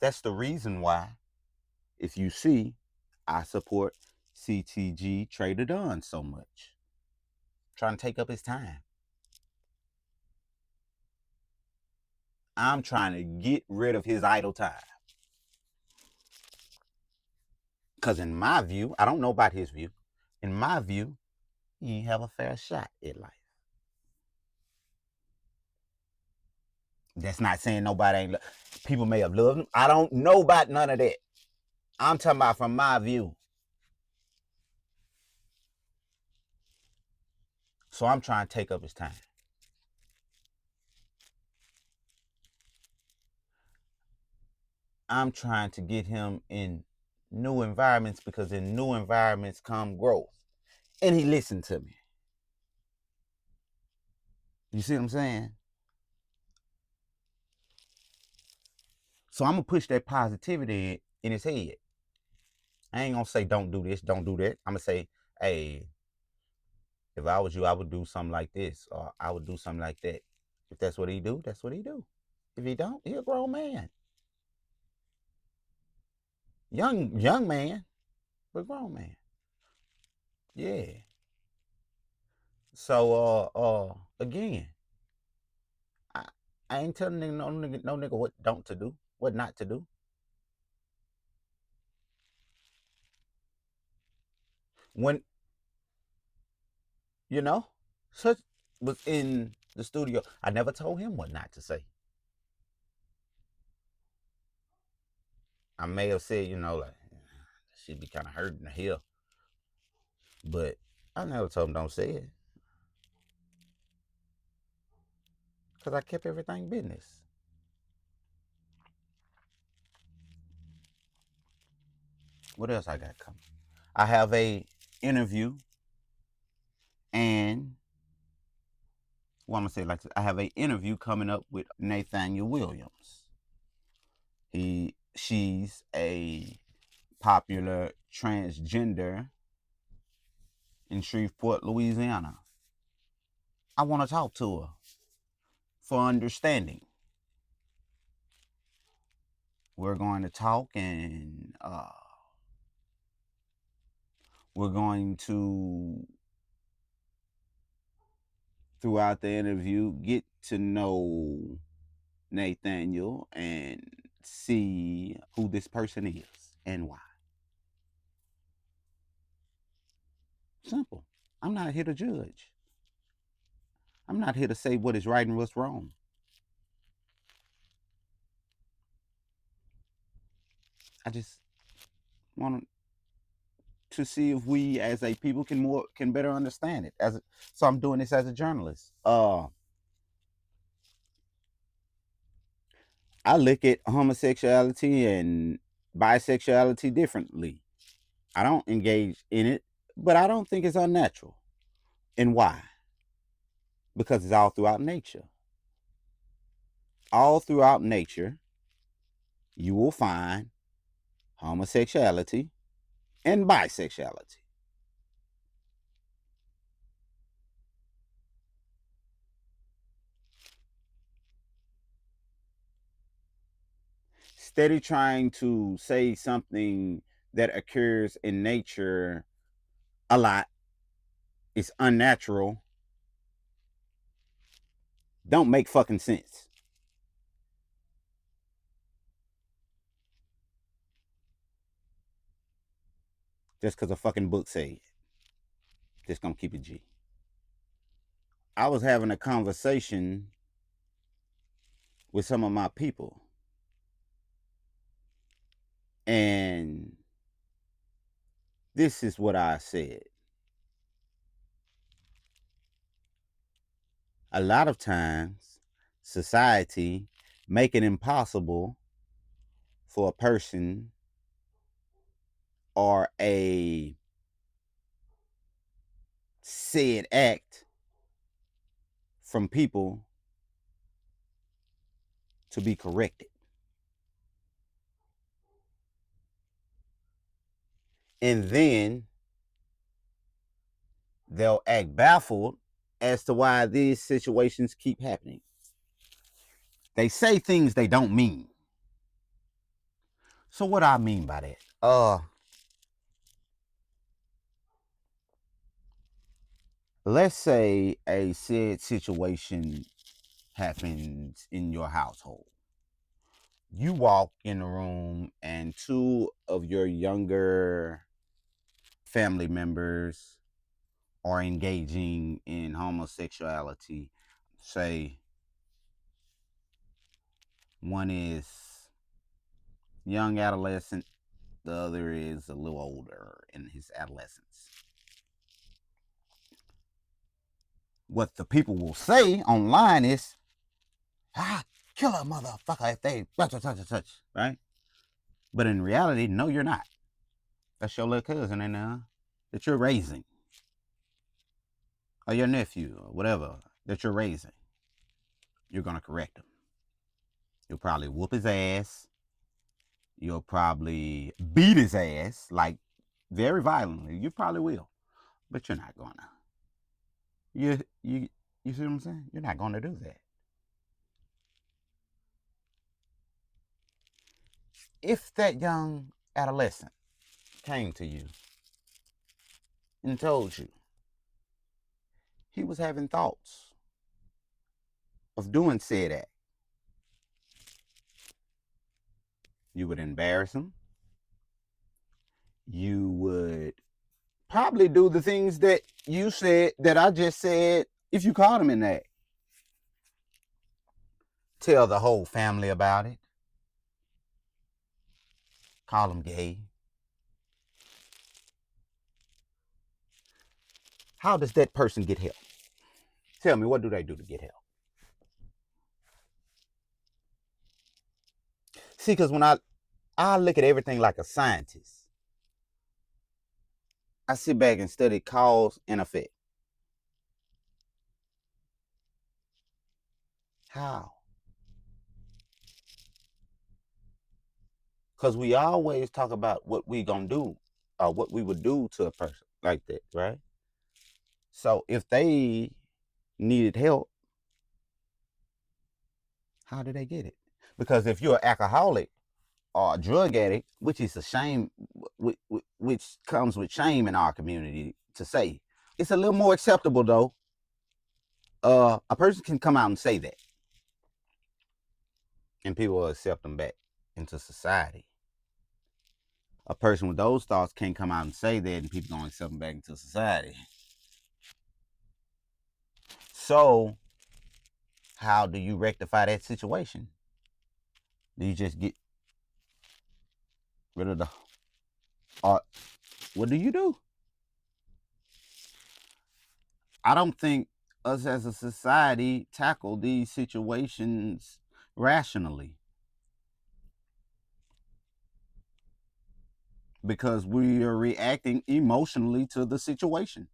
that's the reason why, if you see, I support CTG Trader Dunn so much. Trying to take up his time. I'm trying to get rid of his idle time. Because in my view, I don't know about his view, in my view, he have a fair shot at life. That's not saying nobody ain't. People may have loved him. I don't know about none of that. I'm talking about from my view. So I'm trying to take up his time. I'm trying to get him in new environments because in new environments come growth. And he listened to me. You see what I'm saying? So I'm going to push that positivity in his head. I ain't going to say don't do this, don't do that. I'm going to say, hey, if I was you, I would do something like this, or I would do something like that. If that's what he do, that's what he do. If he don't, he a grown man. Young man, but grown man. Yeah. So again, I, I ain't telling no nigga what don't to do, what not to do. When, you know, such was in the studio. I never told him what not to say. I may have said, like, she'd be kind of hurting to hear, but I never told him don't say it because I kept everything business. What else I got coming? I have a interview, and what I'm gonna say like this, I have an interview coming up with Nathaniel Williams. She's a popular transgender in Shreveport, Louisiana. I want to talk to her for understanding. We're going to talk, and we're going to, throughout the interview, get to know Nathaniel and see who this person is and why. Simple. I'm not here to judge. I'm not here to say what is right and what's wrong. I just want to see if we as a people can better understand it. So I'm doing this as a journalist. I look at homosexuality and bisexuality differently. I don't engage in it, but I don't think it's unnatural. And why? Because it's all throughout nature. All throughout nature, you will find homosexuality and bisexuality. Steady trying to say something that occurs in nature a lot is unnatural don't make fucking sense. Just because a fucking book say it. Just gonna keep it G. I was having a conversation with some of my people, and this is what I said. A lot of times, society make it impossible for a person or a said act from people to be corrected. And then they'll act baffled as to why these situations keep happening. They say things they don't mean. So what I mean by that? Let's say a said situation happens in your household. You walk in the room and two of your younger family members are engaging in homosexuality. Say one is young adolescent, the other is a little older in his adolescence. What the people will say online is, kill a motherfucker if they such, right? But in reality, no, you're not. That's your little cousin and that you're raising, or your nephew, or whatever that you're raising. You're gonna correct him. You'll probably whoop his ass. You'll probably beat his ass, like very violently. You probably will, but you're not gonna. You see what I'm saying? You're not gonna do that. If that young adolescent came to you and told you he was having thoughts of doing said act, you would embarrass him. You would probably do the things that you said, that I just said, if you caught them in that. Tell the whole family about it. Call them gay. How does that person get help? Tell me, what do they do to get help? See, because when I look at everything like a scientist, I sit back and study cause and effect. How? Because we always talk about what we gonna do, or what we would do to a person like that, right? So if they needed help, how do they get it? Because if you're an alcoholic or a drug addict, which is a shame, which comes with shame in our community to say, it's a little more acceptable though. A person can come out and say that, and people will accept them back into society. A person with those thoughts can't come out and say that, and people gonna accept them back into society. So, how do you rectify that situation? Do you just get rid of the, or what do you do? I don't think us as a society tackle these situations rationally, because we are reacting emotionally to the situation.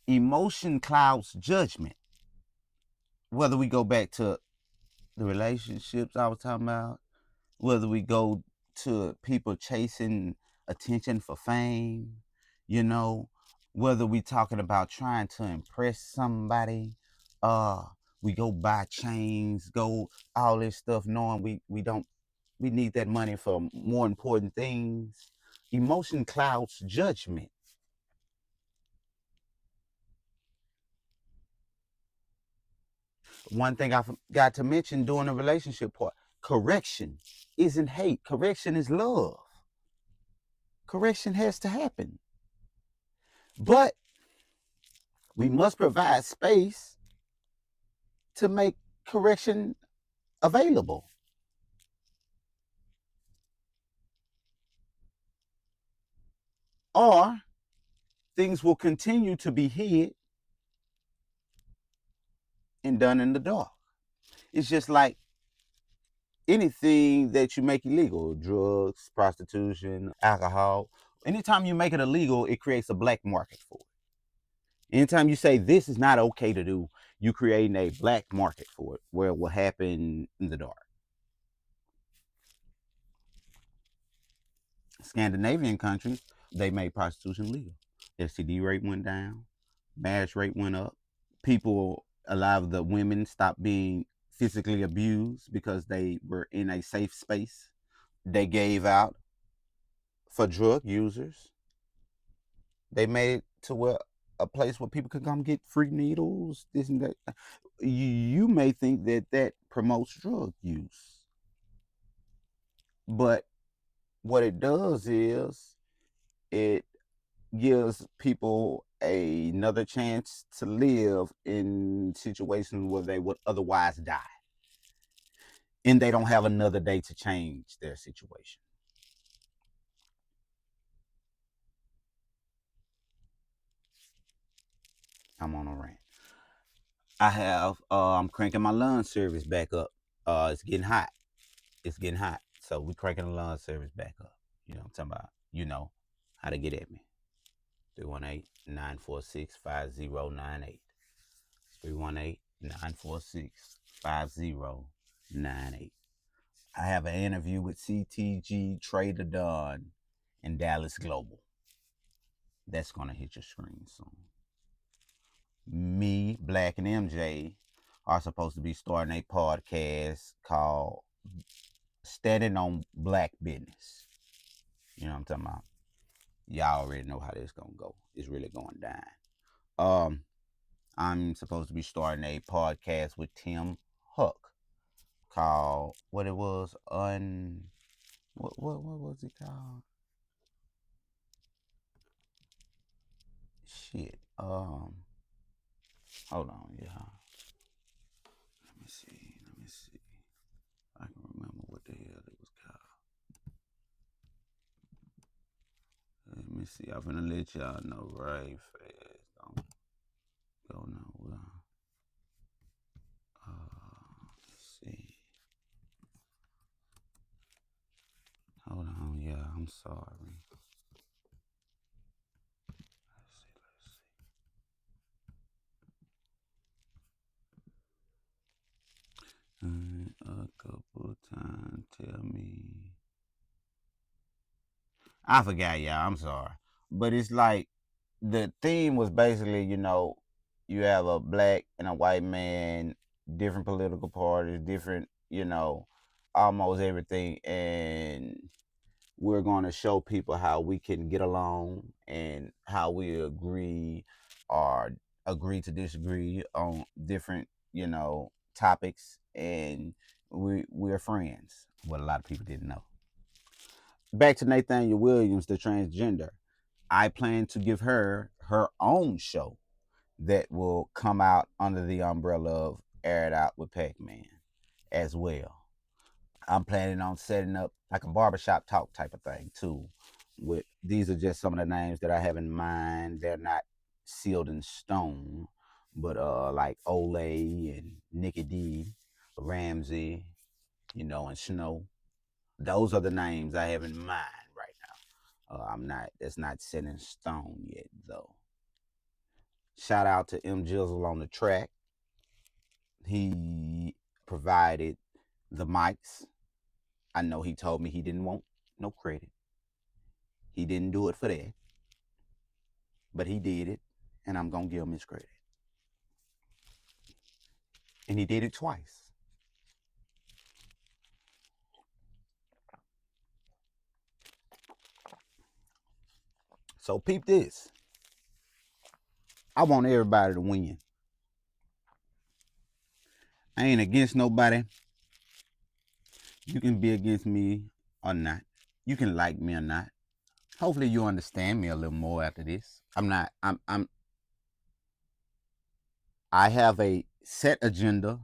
Emotion clouds judgment. Whether we go back to the relationships I was talking about, whether we go to people chasing attention for fame, you know, whether we talking about trying to impress somebody, uh, we go buy chains, go all this stuff, knowing we don't, we need that money for more important things. Emotion clouds judgment. One thing I forgot to mention during the relationship part: correction isn't hate. Correction is love. Correction has to happen, but we must provide space to make correction available, or things will continue to be hid and done in the dark. It's just like anything that you make illegal: drugs, prostitution, alcohol. Anytime you make it illegal, it creates a black market for it. Anytime you say this is not okay to do, you creating a black market for it, where it will happen in the dark. Scandinavian countries, they made prostitution legal. STD rate went down, marriage rate went up. People, a lot of the women stopped being physically abused because they were in a safe space. They gave out for drug users. They made it to where a place where people could come get free needles, this and that. You may think that that promotes drug use, but what it does is it gives people another chance to live in situations where they would otherwise die, and they don't have another day to change their situation. I'm on a rant. I'm cranking my lawn service back up. It's getting hot. It's getting hot. So we cranking the lawn service back up. You know what I'm talking about? You know how to get at me. 318-946-5098. 318-946-5098. I have an interview with CTG Trader Don in Dallas Global. That's going to hit your screen soon. Me, Black, and MJ are supposed to be starting a podcast called Standing on Black Business. You know what I'm talking about? Y'all already know how this gonna go. It's really going down. I'm supposed to be starting a podcast with Tim Huck called what it was What was it called? Shit. Hold on, yeah. Let me see. Let me see. I can remember what the hell it was called. Let me see. I'm gonna let y'all know right fast. Don't go nowhere. Let's see. Hold on, yeah, I'm sorry. Let's see, let's see. A couple times, tell me. I forgot, y'all. I'm sorry, but it's like the theme was basically, you have a black and a white man, different political parties, different, almost everything, and we're going to show people how we can get along and how we agree or agree to disagree on different, topics, and we're friends. What a lot of people didn't know. Back to Nathaniel Williams, the transgender. I plan to give her her own show that will come out under the umbrella of Air It Out with Pac Man as well. I'm planning on setting up like a barbershop talk type of thing too. With these are just some of the names that I have in mind. They're not sealed in stone, but like Olay and Nikki D, Ramsey, and Snow. Those are the names I have in mind right now. I'm not. That's not set in stone yet, though. Shout out to M Jizzle on the track. He provided the mics. I know he told me he didn't want no credit. He didn't do it for that, but he did it, and I'm gonna give him his credit. And he did it twice. So peep this. I want everybody to win. I ain't against nobody. You can be against me or not. You can like me or not. Hopefully you understand me a little more after this. I have a set agenda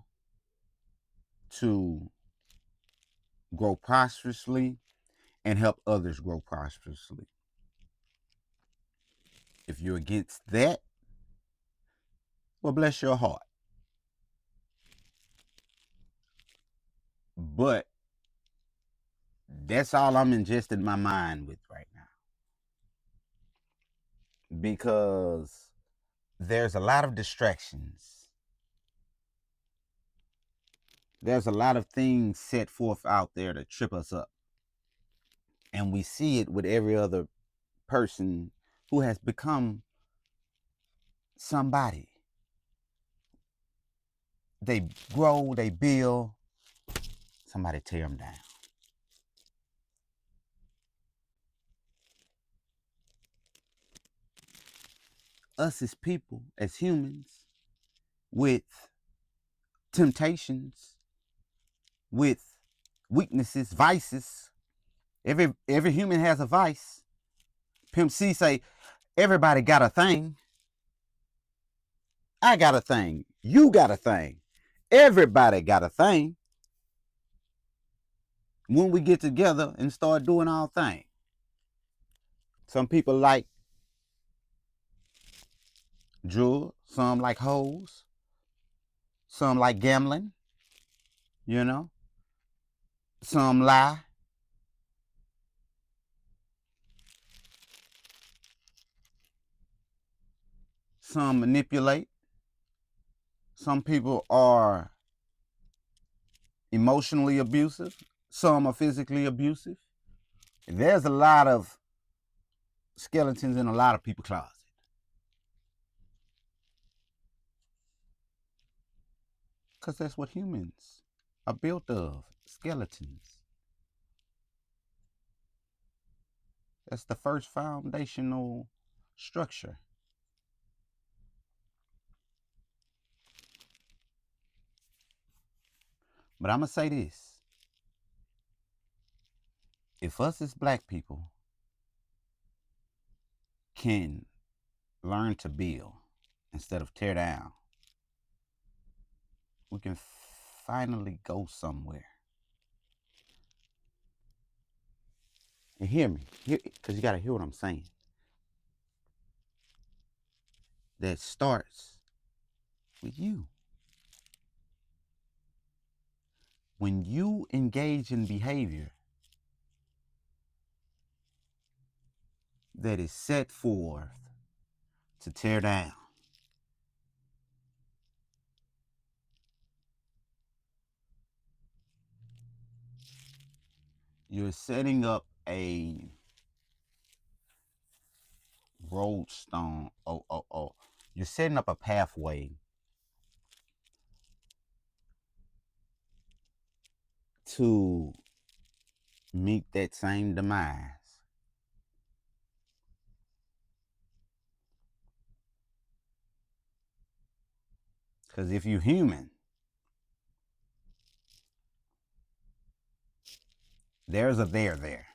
to grow prosperously and help others grow prosperously. If you're against that, well, bless your heart. But that's all I'm ingesting my mind with right now. Because there's a lot of distractions. There's a lot of things set forth out there to trip us up. And we see it with every other person who has become somebody. They grow, they build, somebody tear them down. Us as people, as humans, with temptations, with weaknesses, vices. Every human has a vice. Pimp C say, everybody got a thing. I got a thing. You got a thing. Everybody got a thing. When we get together and start doing our thing. Some people like drugs. Some like hoes. Some like gambling. You know. Some lie. Some manipulate. Some people are emotionally abusive. Some are physically abusive. There's a lot of skeletons in a lot of people's closet. Because that's what humans are built of, skeletons. That's the first foundational structure. But I'm going to say this. if us as black people can learn to build instead of tear down, we can finally go somewhere. And hear me, because you got to hear what I'm saying. That starts with you. When you engage in behavior that is set forth to tear down, you're setting up a roadstone. You're setting up a pathway to meet that same demise. Because if you're human, there's a there.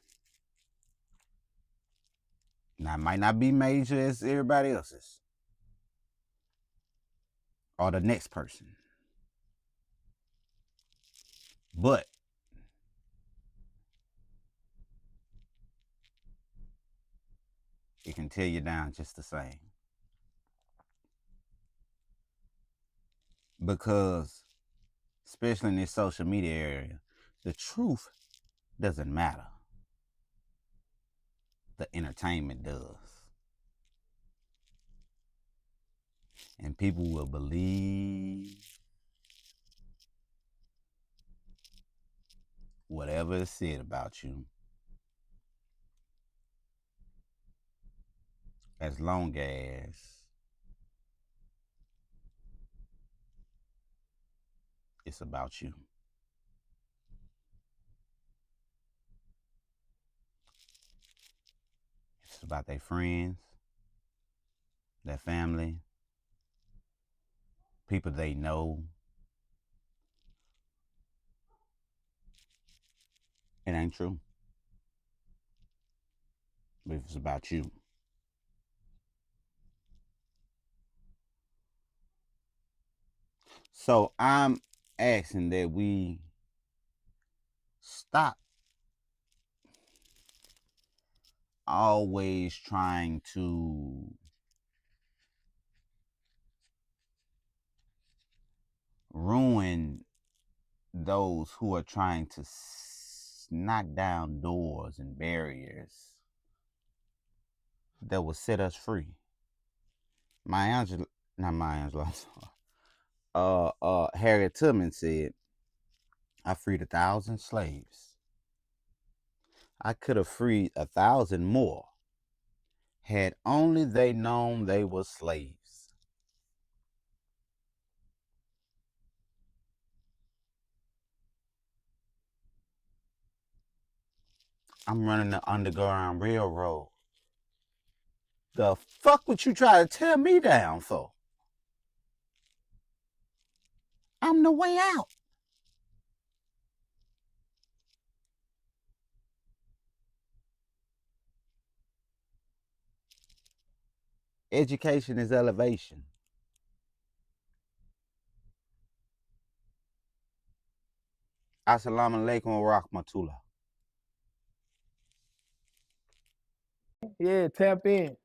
Now, it might not be major as everybody else's or the next person, but it can tear you down just the same. Because, especially in this social media area, the truth doesn't matter. The entertainment does. And people will believe whatever is said about you as long as it's about you. It's about their friends, their family, people they know. It ain't true. But if it's about you. So I'm asking that we stop always trying to ruin those who are trying to knock down doors and barriers that will set us free. Harriet Tubman said, I freed 1,000 slaves. I could have freed 1,000 more had only they known they were slaves. I'm running the Underground Railroad. The fuck would you try to tear me down for? I'm the way out. Education is elevation. Assalamu alaikum wa rahmatullah. Yeah, tap in.